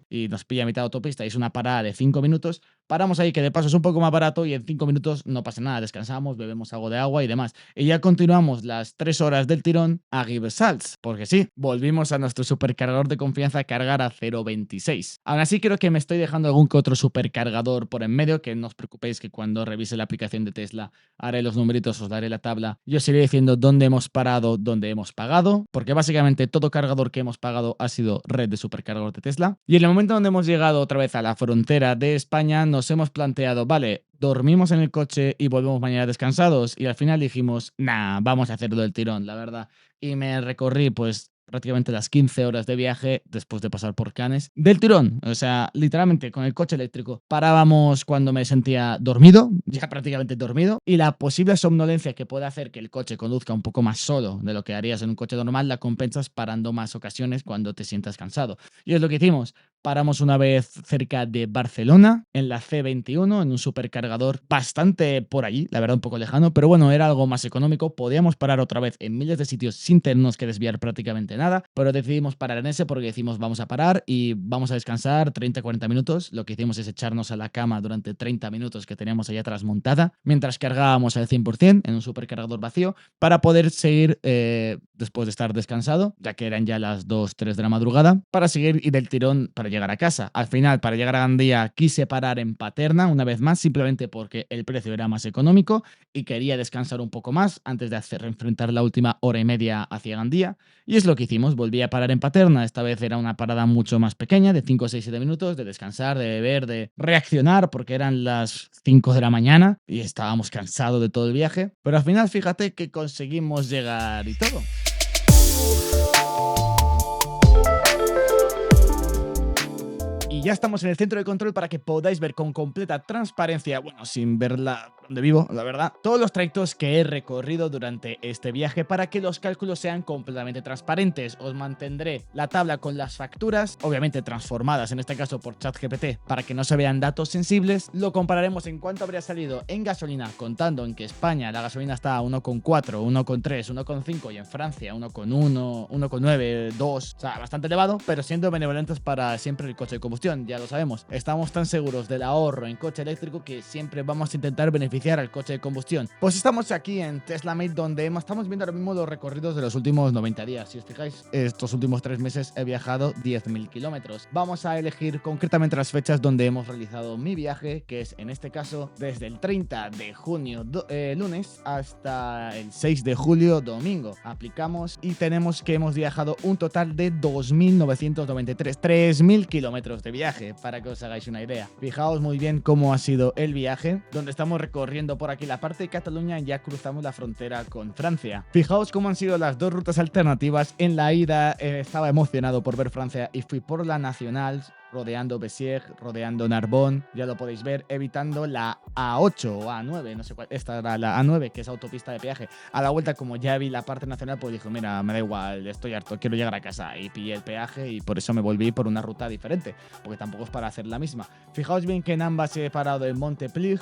y nos pilla a mitad de autopista y es una parada de 5 minutos, paramos ahí, que de paso es un poco más barato y en 5 minutos no pasa nada, descansamos, bebemos algo de agua y demás. Y ya continuamos las 3 horas del tirón a Gibraltar, porque sí, volvimos a nuestro supercargador de confianza a cargar a 0,26. Aún así creo que me estoy dejando algún que otro supercargador por en medio, que no os preocupéis que cuando revise la aplicación de Tesla haré los numeritos, os daré la tabla y os iré diciendo dónde hemos parado, dónde hemos pagado, porque básicamente todo cargador que hemos pagado ha sido red de supercargador de Tesla. Y en el momento donde hemos llegado otra vez a la frontera de España, nos hemos planteado, vale, dormimos en el coche y volvemos mañana descansados, y al final dijimos, nah, vamos a hacerlo del tirón, la verdad. Y me recorrí pues prácticamente las 15 horas de viaje después de pasar por Cannes del tirón. O sea, literalmente con el coche eléctrico parábamos cuando me sentía dormido, ya prácticamente dormido, y la posible somnolencia que puede hacer que el coche conduzca un poco más solo de lo que harías en un coche normal la compensas parando más ocasiones cuando te sientas cansado. Y es lo que hicimos. Paramos una vez cerca de Barcelona, en la C21, en un supercargador bastante por allí, la verdad un poco lejano, pero bueno, era algo más económico. Podíamos parar otra vez en miles de sitios sin tenernos que desviar prácticamente nada, pero decidimos parar en ese porque decimos vamos a parar y vamos a descansar 30-40 minutos. Lo que hicimos es echarnos a la cama durante 30 minutos que teníamos allá atrás montada, mientras cargábamos al 100% en un supercargador vacío para poder seguir después de estar descansado, ya que eran ya las 2-3 de la madrugada, para seguir y del tirón para llegar a casa. Al final, para llegar a Gandía, quise parar en Paterna una vez más, simplemente porque el precio era más económico y quería descansar un poco más antes de enfrentar la última hora y media hacia Gandía. Y es lo que hicimos, volví a parar en Paterna. Esta vez era una parada mucho más pequeña, de 5, 6, 7 minutos, de descansar, de beber, de reaccionar, porque eran las 5 de la mañana y estábamos cansados de todo el viaje. Pero al final, fíjate que conseguimos llegar y todo. Y ya estamos en el centro de control para que podáis ver con completa transparencia, bueno, sin verla donde vivo, la verdad, todos los trayectos que he recorrido durante este viaje para que los cálculos sean completamente transparentes. Os mantendré la tabla con las facturas, obviamente transformadas en este caso por ChatGPT, para que no se vean datos sensibles. Lo compararemos en cuánto habría salido en gasolina, contando en que España la gasolina está a 1,4, 1,3, 1,5 y en Francia 1,1, 1,9, 2, o sea, bastante elevado, pero siendo benevolentes para siempre el coche de combustión, ya lo sabemos. Estamos tan seguros del ahorro en coche eléctrico que siempre vamos a intentar beneficiar al coche de combustión. Pues estamos aquí en TeslaMate, donde estamos viendo ahora mismo los recorridos de los últimos 90 días. Si os fijáis, estos últimos 3 meses he viajado 10.000 kilómetros. Vamos a elegir concretamente las fechas donde hemos realizado mi viaje, que es en este caso desde el 30 de junio lunes hasta el 6 de julio domingo. Aplicamos y tenemos que hemos viajado un total de 2.993, 3.000 kilómetros de viaje, para que os hagáis una idea. Fijaos muy bien cómo ha sido el viaje, donde estamos recorriendo por aquí la parte de Cataluña y ya cruzamos la frontera con Francia. Fijaos cómo han sido las dos rutas alternativas. En la ida estaba emocionado por ver Francia y fui por la nacional, rodeando Bessières, rodeando Narbonne, ya lo podéis ver, evitando la A8 o A9, no sé cuál, esta era la A9, que es autopista de peaje. A la vuelta, como ya vi la parte nacional, pues dije, mira, me da igual, estoy harto, quiero llegar a casa, y pillé el peaje y por eso me volví por una ruta diferente, porque tampoco es para hacer la misma. Fijaos bien que en ambas he parado en Montpellier,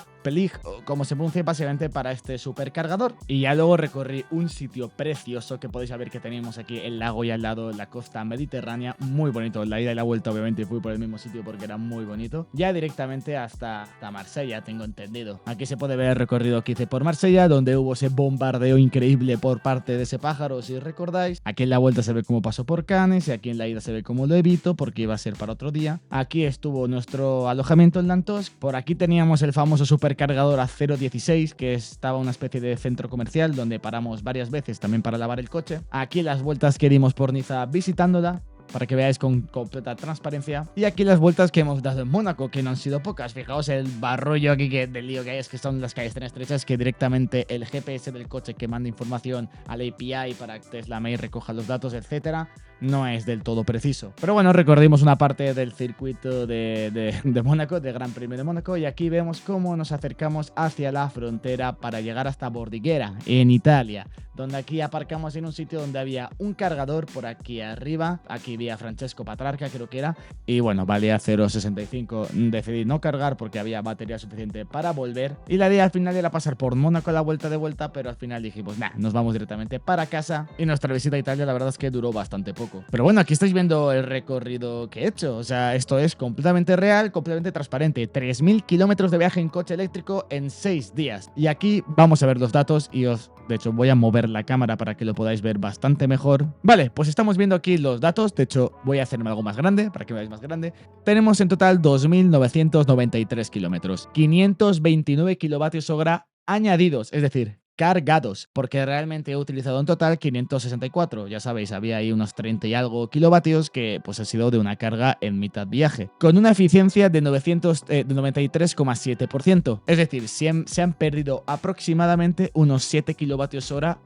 como se pronuncia, básicamente para este supercargador, y ya luego recorrí un sitio precioso que podéis ver que tenemos aquí el lago y al lado la costa mediterránea, muy bonito. La ida y la vuelta obviamente fui por el mismo sitio porque era muy bonito, ya directamente hasta Marsella, tengo entendido. Aquí se puede ver el recorrido que hice por Marsella, donde hubo ese bombardeo increíble por parte de ese pájaro, si recordáis. Aquí en la vuelta se ve cómo pasó por Cannes y aquí en la ida se ve cómo lo evito porque iba a ser para otro día. Aquí estuvo nuestro alojamiento en Lantos. Por aquí teníamos el famoso supercargador a 0,16, que estaba una especie de centro comercial donde paramos varias veces también para lavar el coche. Aquí las vueltas que dimos por Niza visitándola, para que veáis con completa transparencia. Y aquí las vueltas que hemos dado en Mónaco, que no han sido pocas. Fijaos el barrullo aquí del lío que hay, es que son las calles tan estrechas que directamente el GPS del coche que manda información al API para que TeslaMate recoja los datos, etcétera, no es del todo preciso. Pero bueno, recorrimos una parte del circuito de Mónaco, de Gran Premio de Mónaco, y aquí vemos cómo nos acercamos hacia la frontera para llegar hasta Bordighera, en Italia, donde aquí aparcamos en un sitio donde había un cargador por aquí arriba. Aquí vi a Francesco Patrarca, creo que era, y bueno, valía 0,65. Decidí no cargar porque había batería suficiente para volver, y la idea al final era pasar por Mónaco a la vuelta de vuelta, pero al final dijimos, nah, nos vamos directamente para casa. Y nuestra visita a Italia la verdad es que duró bastante poco. poco. Pero bueno, aquí estáis viendo el recorrido que he hecho. O sea, esto es completamente real, completamente transparente. 3.000 kilómetros de viaje en coche eléctrico en 6 días. Y aquí vamos a ver los datos y de hecho, voy a mover la cámara para que lo podáis ver bastante mejor. Vale, pues estamos viendo aquí los datos. De hecho, voy a hacerme algo más grande para que veáis más grande. Tenemos en total 2.993 kilómetros. 529 kilovatios hora añadidos, es decir, cargados, porque realmente he utilizado en total 564. Ya sabéis, había ahí unos 30 y algo kilovatios que pues ha sido de una carga en mitad viaje, con una eficiencia de 93,7%. Es decir, se han perdido aproximadamente unos 7 kilovatios hora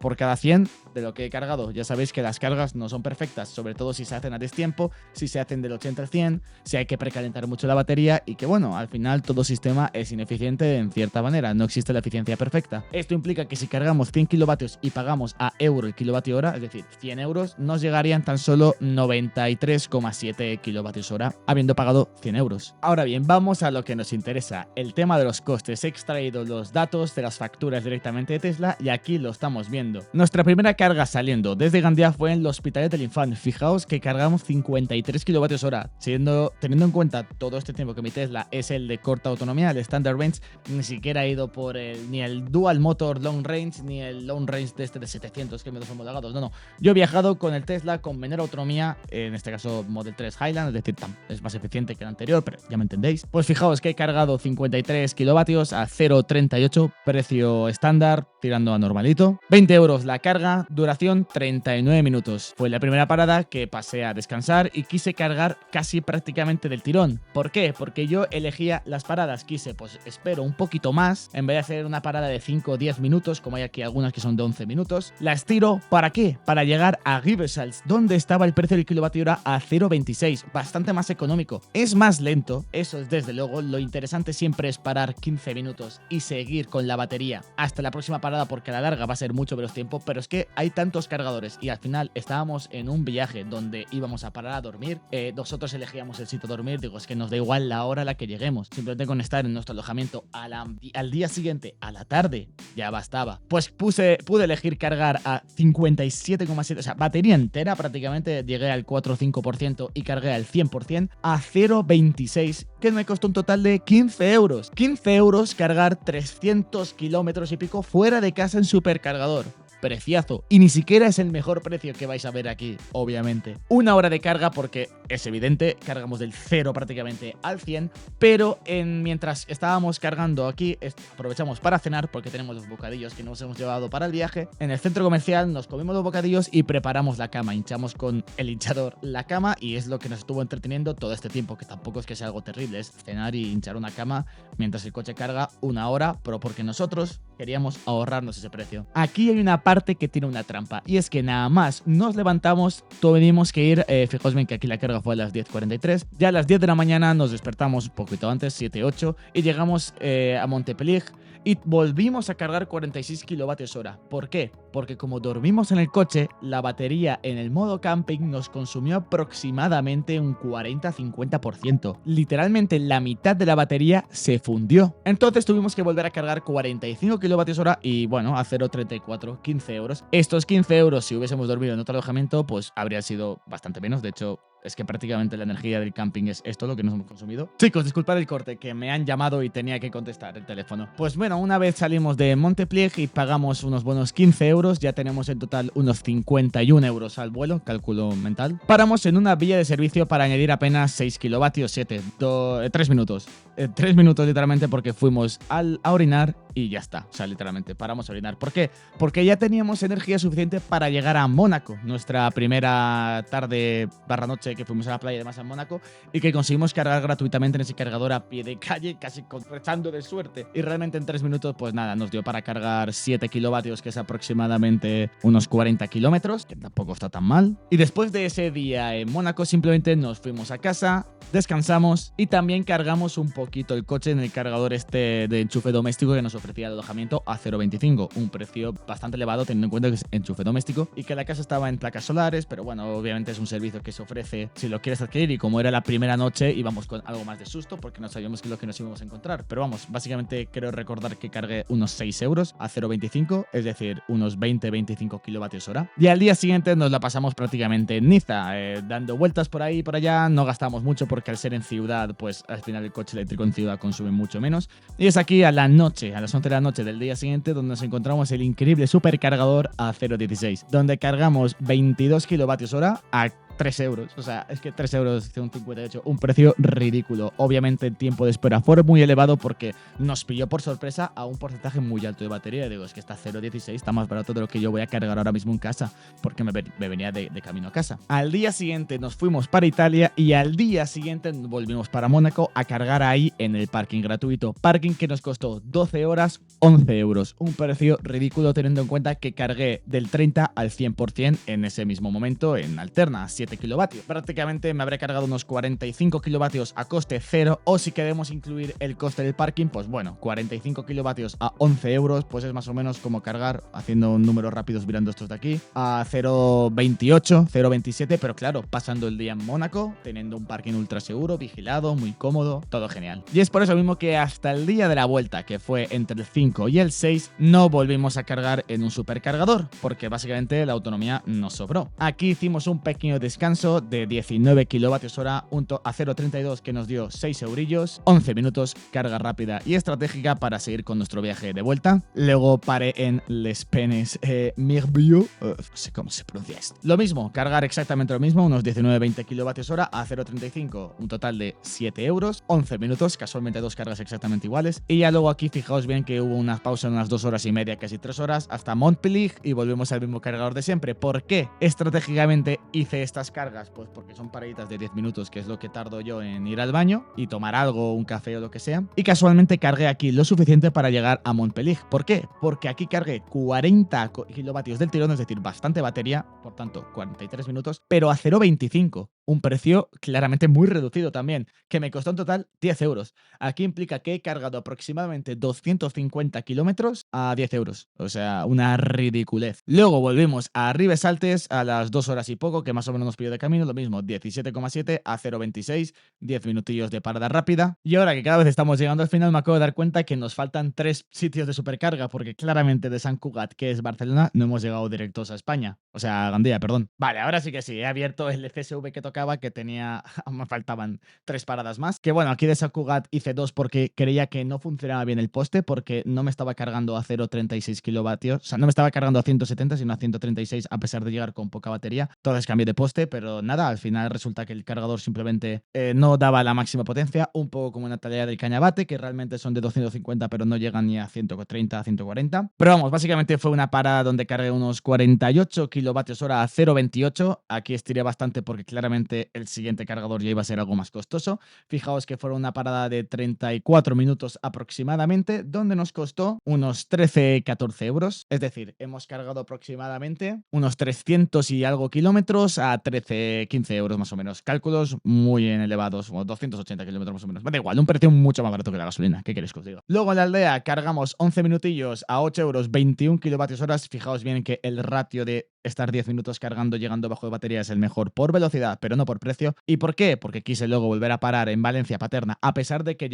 por cada 100 de lo que he cargado. Ya sabéis que las cargas no son perfectas, sobre todo si se hacen a destiempo, si se hacen del 80 al 100, si hay que precalentar mucho la batería y que bueno, al final todo sistema es ineficiente en cierta manera, no existe la eficiencia perfecta. Esto implica que si cargamos 100 kilovatios y pagamos a euro el kilovatio hora, es decir, 100 euros, nos llegarían tan solo 93,7 kilovatios hora, habiendo pagado 100 euros. Ahora bien, vamos a lo que nos interesa, el tema de los costes. He extraído los datos de las facturas directamente de Tesla y aquí lo estamos viendo. Nuestra primera carga saliendo desde Gandía fue en el Hospitalet del Infant. Fijaos que cargamos 53 kilovatios hora, teniendo en cuenta todo este tiempo que mi Tesla es el de corta autonomía, el Standard Range, ni siquiera he ido por ni el Dual Motor Long Range ni el Long Range de 700 kilómetros homologados. No. Yo he viajado con el Tesla con menor autonomía, en este caso Model 3 Highland, es decir, es más eficiente que el anterior, pero ya me entendéis. Pues fijaos que he cargado 53 kilovatios a 0,38, precio estándar, tirando a normalito. 20 euros la carga, duración 39 minutos. Fue la primera parada que pasé a descansar y quise cargar casi prácticamente del tirón. ¿Por qué? Porque yo elegía las paradas, quise, pues espero un poquito más, en vez de hacer una parada de 5 o 10 minutos, como hay aquí algunas que son de 11 minutos, las tiro, ¿para qué? Para llegar a Rivesaltes, donde estaba el precio del kilovatio hora a 0,26, bastante más económico. Es más lento, eso es desde luego, lo interesante siempre es parar 15 minutos y seguir con la batería hasta la próxima parada, porque a la larga va a ser mucho menos tiempo, pero es que hay tantos cargadores y al final estábamos en un viaje donde íbamos a parar a dormir, nosotros elegíamos el sitio a dormir, digo, es que nos da igual la hora a la que lleguemos, simplemente con estar en nuestro alojamiento al día siguiente, a la tarde, ya bastaba. Pues pude elegir cargar a 57,7, o sea, batería entera, prácticamente llegué al 4 o 5% y cargué al 100% a 0,26, que me costó un total de 15 euros. 15 euros cargar 300 kilómetros y pico fuera de casa en supercargador. Preciazo. Y ni siquiera es el mejor precio que vais a ver aquí, obviamente. Una hora de carga porque es evidente, cargamos del 0 prácticamente al 100, pero mientras estábamos cargando aquí, aprovechamos para cenar porque tenemos los bocadillos que nos hemos llevado para el viaje. En el centro comercial nos comimos los bocadillos y preparamos la cama. Hinchamos con el hinchador la cama y es lo que nos estuvo entreteniendo todo este tiempo, que tampoco es que sea algo terrible, es cenar y hinchar una cama mientras el coche carga una hora, pero porque nosotros queríamos ahorrarnos ese precio. Aquí hay una parte que tiene una trampa y es que nada más nos levantamos, tuvimos que ir, fijaos bien que aquí la carga fue a las 10:43, ya a las 10 de la mañana nos despertamos un poquito antes, 7-8, y llegamos a Montpellier y volvimos a cargar 46 kilovatios hora. ¿Por qué? Porque como dormimos en el coche, la batería en el modo camping nos consumió aproximadamente un 40-50%. Literalmente la mitad de la batería se fundió. Entonces tuvimos que volver a cargar 45 kilovatios hora y bueno, a 0,34, 15 euros. Estos 15 euros, si hubiésemos dormido en otro alojamiento, pues habría sido bastante menos. De hecho, es que prácticamente la energía del camping es esto lo que nos hemos consumido. Chicos, disculpad el corte, que me han llamado y tenía que contestar el teléfono. Pues bueno, una vez salimos de Montpellier y pagamos unos buenos 15 euros, ya tenemos en total unos 51 euros al vuelo, cálculo mental. Paramos en una villa de servicio para añadir apenas 6 kilovatios, 3 minutos. 3 minutos literalmente porque fuimos a orinar y ya está. O sea, literalmente paramos a orinar. ¿Por qué? Porque ya teníamos energía suficiente para llegar a Mónaco, nuestra primera tarde barra noche que fuimos a la playa de Masa en Mónaco y que conseguimos cargar gratuitamente en ese cargador a pie de calle, casi echando de suerte. Y realmente en 3 minutos, pues nada, nos dio para cargar 7 kilovatios, que es aproximadamente unos 40 kilómetros, que tampoco está tan mal. Y después de ese día en Mónaco, simplemente nos fuimos a casa, descansamos y también cargamos un poquito el coche en el cargador este de enchufe doméstico que nos ofrecía el alojamiento a 0,25, un precio bastante elevado teniendo en cuenta que es enchufe doméstico y que la casa estaba en placas solares, pero bueno, obviamente es un servicio que se ofrece que si lo quieres adquirir, y como era la primera noche íbamos con algo más de susto porque no sabíamos qué es lo que nos íbamos a encontrar. Pero vamos, básicamente creo recordar que cargué unos 6 euros a 0,25, es decir, unos 20-25 kilovatios hora. Y al día siguiente nos la pasamos prácticamente en Niza, dando vueltas por ahí y por allá. No gastamos mucho porque al ser en ciudad, pues al final el coche eléctrico en ciudad consume mucho menos. Y es aquí a la noche, a las 11 de la noche del día siguiente, donde nos encontramos el increíble supercargador a 0,16, donde cargamos 22 kilovatios hora a 3 euros, o sea, es que 3 euros, 58, un precio ridículo. Obviamente el tiempo de espera fue muy elevado porque nos pilló por sorpresa a un porcentaje muy alto de batería. Digo, es que está 0,16, está más barato de lo que yo voy a cargar ahora mismo en casa, porque me venía de camino a casa. Al día siguiente nos fuimos para Italia y al día siguiente volvimos para Mónaco a cargar ahí en el parking gratuito. Parking que nos costó 12 horas, 11 euros. Un precio ridículo teniendo en cuenta que cargué del 30 al 100% en ese mismo momento en Alterna, 7 kilovatios. Prácticamente me habré cargado unos 45 kilovatios a coste cero, o si queremos incluir el coste del parking, pues bueno, 45 kilovatios a 11 euros, pues es más o menos como cargar, haciendo números rápidos mirando estos de aquí, a 0,28, 0,27, pero claro, pasando el día en Mónaco, teniendo un parking ultra seguro, vigilado, muy cómodo, todo genial. Y es por eso mismo que hasta el día de la vuelta, que fue entre el 5 y el 6, no volvimos a cargar en un supercargador, porque básicamente la autonomía nos sobró. Aquí hicimos un pequeño descanso de 19 kilovatios hora a 0,32 que nos dio 6 eurillos, 11 minutos, carga rápida y estratégica para seguir con nuestro viaje de vuelta. Luego paré en Les Penes Mirbiu, no sé cómo se pronuncia esto. Lo mismo, cargar exactamente lo mismo, unos 19-20 kilovatios hora a 0,35, un total de 7 euros, 11 minutos, casualmente dos cargas exactamente iguales. Y ya luego aquí fijaos bien que hubo una pausa de unas 2 horas y media, casi 3 horas, hasta Montpellier y volvemos al mismo cargador de siempre. ¿Por qué estratégicamente hice estas cargas? Pues porque son paraditas de 10 minutos, que es lo que tardo yo en ir al baño y tomar algo, un café o lo que sea. Y casualmente cargué aquí lo suficiente para llegar a Montpellier. ¿Por qué? Porque aquí cargué 40 kilovatios del tirón, es decir, bastante batería, por tanto 43 minutos, pero a 0,25. Un precio claramente muy reducido también, que me costó en total 10 euros. Aquí implica que he cargado aproximadamente 250 kilómetros a 10 euros. O sea, una ridiculez. Luego volvimos a Ribes Altes a las 2 horas y poco, que más o menos nos pilló de camino. Lo mismo, 17,7 a 0,26, 10 minutillos de parada rápida. Y ahora que cada vez estamos llegando al final, me acabo de dar cuenta que nos faltan 3 sitios de supercarga, porque claramente de Sant Cugat, que es Barcelona, no hemos llegado directos a España. O sea, a Gandía, perdón. Vale, ahora sí que sí, he abierto el CSV que tocaba, que tenía, me faltaban 3 paradas más. Que bueno, aquí de Sant Cugat hice 2 porque creía que no funcionaba bien el poste, porque no me estaba cargando a 0,36 kilovatios. O sea, no me estaba cargando a 170, sino a 136, a pesar de llegar con poca batería. Entonces cambié de poste, pero nada, al final resulta que el cargador simplemente no daba la máxima potencia, un poco como una talla del Cañabate, que realmente son de 250, pero no llegan ni a 130, 140. Pero vamos, básicamente fue una parada donde cargué unos 48 kilovatios hora a 0,28. Aquí estiré bastante porque claramente el siguiente cargador ya iba a ser algo más costoso. Fijaos que fueron una parada de 34 minutos aproximadamente, donde nos costó unos 13-14 euros. Es decir, hemos cargado aproximadamente unos 300 y algo kilómetros a 13-15 euros más o menos. Cálculos muy elevados, o 280 kilómetros más o menos. Da igual, un precio mucho más barato que la gasolina. ¿Qué queréis que os diga? Luego en la aldea cargamos 11 minutillos a 8 euros, 21 kilovatios horas. Fijaos bien que el ratio de estar 10 minutos cargando llegando bajo de batería es el mejor por velocidad, pero no por precio. ¿Y por qué? Porque quise luego volver a parar en Valencia Paterna, a pesar de que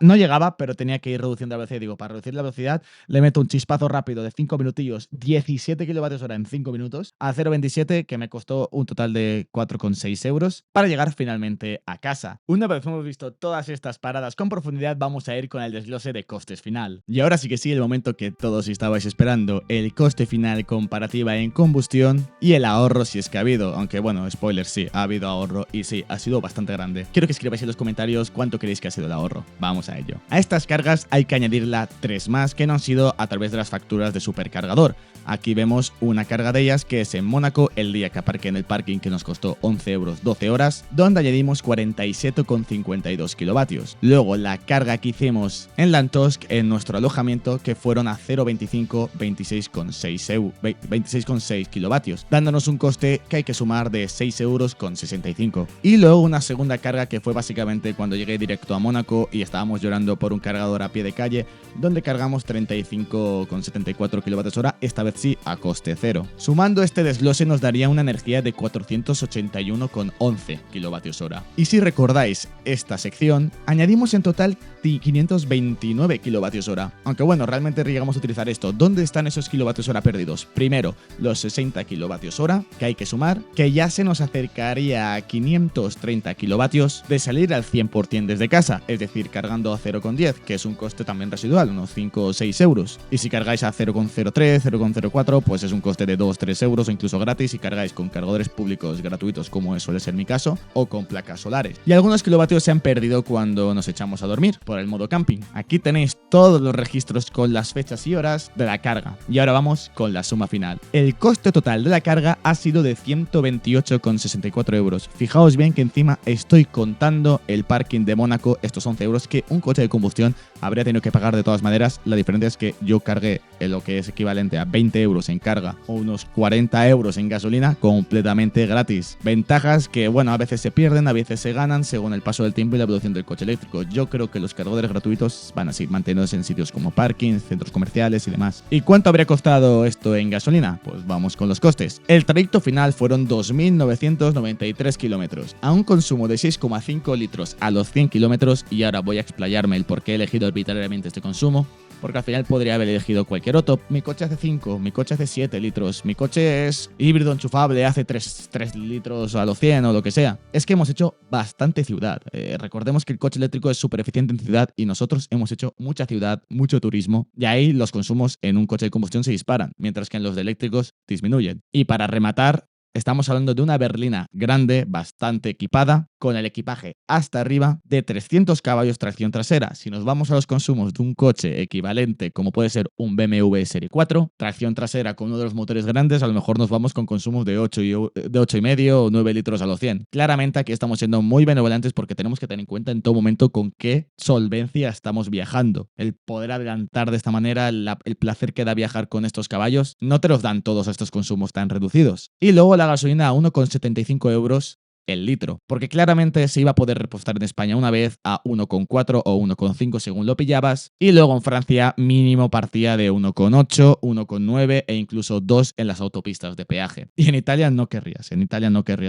no llegaba, pero tenía que ir reduciendo la velocidad. Digo, para reducir la velocidad le meto un chispazo rápido de 5 minutillos, 17 kilovatios hora en 5 minutos, a 0,27, que me costó un total de 4,6 euros, para llegar finalmente a casa. Una vez hemos visto todas estas paradas con profundidad, vamos a ir con el desglose de costes final. Y ahora sí que sí, el momento que todos estabais esperando, el coste final comparativa en combustión y el ahorro si es que ha habido, aunque bueno, spoiler, sí, ha habido ahorro y sí, ha sido bastante grande. Quiero que escribáis en los comentarios cuánto creéis que ha sido el ahorro. Vamos a ello. A estas cargas hay que añadirla 3 más que no han sido a través de las facturas de supercargador. Aquí vemos una carga de ellas que es en Mónaco, el día que aparqué en el parking, que nos costó 11 euros 12 horas, donde añadimos 47,52 kilovatios. Luego la carga que hicimos en Lantosk en nuestro alojamiento, que fueron a 0,25, 26,6 26,6 kilovatios, dándonos un coste que hay que sumar de 6,65 €. Y luego una segunda carga que fue básicamente cuando llegué directo a Mónaco y estábamos llorando por un cargador a pie de calle, donde cargamos 35,74 kWh, esta vez sí a coste cero. Sumando este desglose nos daría una energía de 481,11 kWh. Y si recordáis esta sección, añadimos en total 529 kWh. Aunque bueno, realmente llegamos a utilizar esto. ¿Dónde están esos kWh perdidos? Primero, los 60 kWh que hay que sumar, que ya se nos acercaría a 530 kilovatios de salir al 100% desde casa, es decir, cargando a 0,10, que es un coste también residual, unos 5 o 6 euros. Y si cargáis a 0,03, 0,04, pues es un coste de 2-3 euros o incluso gratis si cargáis con cargadores públicos gratuitos, como suele ser mi caso, o con placas solares. Y algunos kilovatios se han perdido cuando nos echamos a dormir, por el modo camping. Aquí tenéis todos los registros con las fechas y horas de la carga. Y ahora vamos con la suma final. El coste total de la carga ha sido de 128,64 euros. Fijaos bien que encima estoy contando el parking de Mónaco, estos 11 euros que un coche de combustión habría tenido que pagar de todas maneras. La diferencia es que yo cargué en lo que es equivalente a 20 euros en carga o unos 40 euros en gasolina completamente gratis. Ventajas que, bueno, a veces se pierden, a veces se ganan según el paso del tiempo y la evolución del coche eléctrico. Yo creo que los cargadores gratuitos van a seguir manteniéndose en sitios como parkings, centros comerciales y demás. ¿Y cuánto habría costado esto en gasolina? Pues vamos con los costes. El trayecto final fueron 2.993 kilómetros, a un consumo de 6,5 litros a los 100 kilómetros, y ahora voy a explayarme el por qué he elegido arbitrariamente este consumo, porque al final podría haber elegido cualquier otro. Mi coche hace 5, mi coche hace 7 litros, mi coche es híbrido enchufable, hace 3 litros a los 100 o lo que sea. Es que hemos hecho bastante ciudad. Recordemos que el coche eléctrico es súper eficiente en ciudad y nosotros hemos hecho mucha ciudad, mucho turismo, y ahí los consumos en un coche de combustión se disparan, mientras que en los de eléctricos disminuyen. Y para rematar, estamos hablando de una berlina grande, bastante equipada, con el equipaje hasta arriba, de 300 caballos tracción trasera. Si nos vamos a los consumos de un coche equivalente, como puede ser un BMW Serie 4, tracción trasera con uno de los motores grandes, a lo mejor nos vamos con consumos de 8,5 o 9 litros a los 100. Claramente aquí estamos siendo muy benevolentes porque tenemos que tener en cuenta en todo momento con qué solvencia estamos viajando. El poder adelantar de esta manera, el placer que da viajar con estos caballos, no te los dan todos estos consumos tan reducidos. Y luego la gasolina a 1,75 euros el litro, porque claramente se iba a poder repostar en España una vez a 1,4 o 1,5 según lo pillabas, y luego en Francia mínimo partía de 1,8, 1,9 e incluso 2 en las autopistas de peaje. Y en Italia no querrías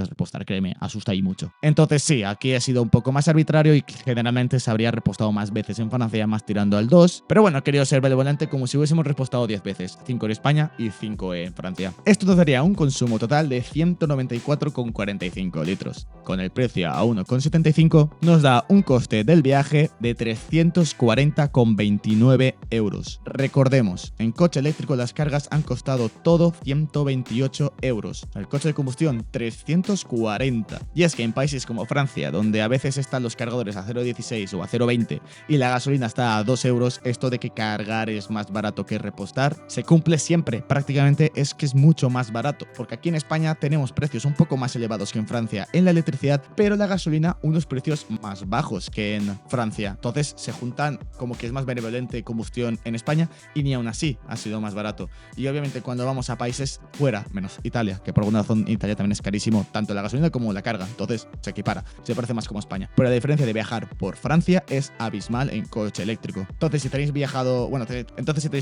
repostar, créeme, asusta ahí mucho. Entonces sí, aquí he sido un poco más arbitrario y generalmente se habría repostado más veces en Francia, más tirando al 2, pero bueno, he querido ser benevolente como si hubiésemos repostado 10 veces, 5 en España y 5 en Francia. Esto nos daría un consumo total de 194,45 litros. Con el precio a 1,75 nos da un coste del viaje de 340,29 euros. Recordemos, en coche eléctrico las cargas han costado todo 128 euros. El coche de combustión 340. Y es que en países como Francia, donde a veces están los cargadores a 0,16 o a 0,20 y la gasolina está a 2 euros, esto de que cargar es más barato que repostar se cumple siempre. Prácticamente es que es mucho más barato, porque aquí en España tenemos precios un poco más elevados que en Francia en la electricidad, pero la gasolina unos precios más bajos que en Francia. Entonces se juntan como que es más benevolente combustión en España y ni aún así ha sido más barato. Y obviamente cuando vamos a países fuera, menos Italia, que por alguna razón Italia también es carísimo, tanto la gasolina como la carga, entonces se equipara, se parece más como España. Pero la diferencia de viajar por Francia es abismal en coche eléctrico. Entonces si tenéis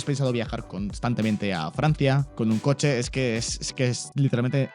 pensado viajar constantemente a Francia con un coche, es que literalmente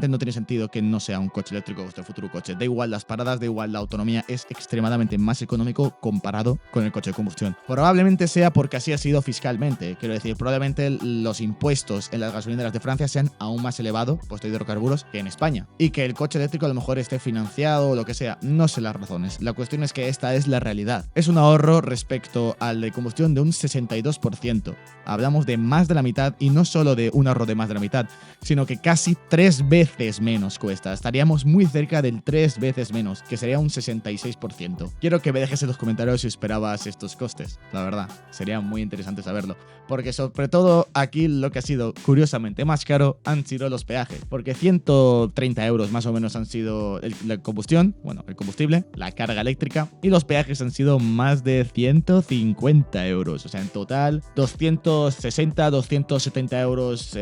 no tiene sentido que no sea un coche eléctrico vuestro futuro coche. Da igual las paradas, da igual la autonomía, es extremadamente más económico comparado con el coche de combustión. Probablemente sea porque así ha sido fiscalmente. Quiero decir, probablemente los impuestos en las gasolineras de Francia sean aún más elevados, puesto de hidrocarburos, que en España. Y que el coche eléctrico a lo mejor esté financiado o lo que sea. No sé las razones. La cuestión es que esta es la realidad. Es un ahorro respecto al de combustión de un 62%. Hablamos de más de la mitad, y no solo de un ahorro de más de la mitad, sino que casi 3 veces menos cuesta. Estaría estaríamos muy cerca del 3 veces menos, que sería un 66%. Quiero que me dejes en los comentarios si esperabas estos costes, la verdad, sería muy interesante saberlo, porque sobre todo aquí lo que ha sido curiosamente más caro han sido los peajes, porque 130 euros más o menos han sido la combustión, bueno, el combustible, la carga eléctrica, y los peajes han sido más de 150 euros, o sea, en total 260, 270 euros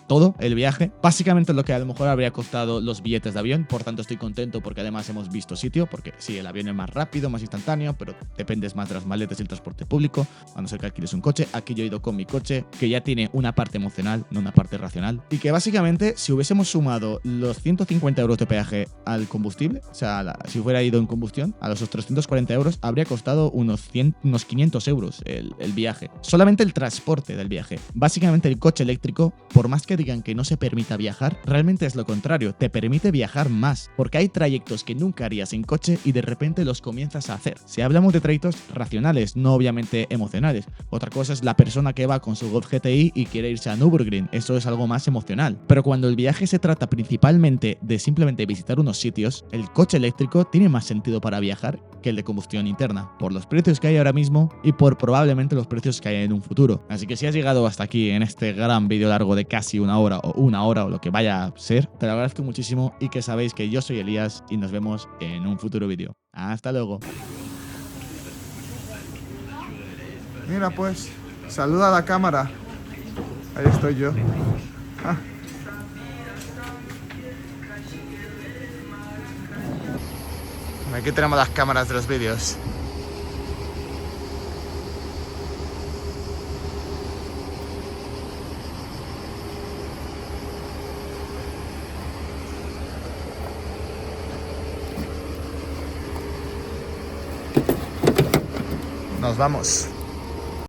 todo el viaje, básicamente lo que a lo mejor habría costado los billetes de avión. Por tanto estoy contento porque además hemos visto sitio, porque sí, el avión es más rápido, más instantáneo, pero dependes más de las maletas y el transporte público, a no ser que alquiles un coche. Aquí yo he ido con mi coche, que ya tiene una parte emocional, no una parte racional, y que básicamente si hubiésemos sumado los 150 euros de peaje al combustible, o sea, si hubiera ido en combustión, a los 340 euros habría costado unos 500 euros el viaje, solamente el transporte del viaje. Básicamente el coche eléctrico, por más que digan que no se permita viajar, realmente es lo contrario, te permite viajar más, porque hay trayectos que nunca harías en coche y de repente los comienzas a hacer. Si hablamos de trayectos racionales, no obviamente emocionales. Otra cosa es la persona que va con su Golf GTI y quiere irse a Nürburgring, eso es algo más emocional. Pero cuando el viaje se trata principalmente de simplemente visitar unos sitios, el coche eléctrico tiene más sentido para viajar que el de combustión interna, por los precios que hay ahora mismo y por probablemente los precios que hay en un futuro. Así que si has llegado hasta aquí en este gran vídeo largo de casi una hora o lo que vaya a ser, te lo agradezco muchísimo y que sabéis que yo soy Elías y nos vemos en un futuro vídeo. Hasta luego. Mira pues, saluda a la cámara. Ahí estoy yo. Ah. Aquí tenemos las cámaras de los vídeos. Nos vamos.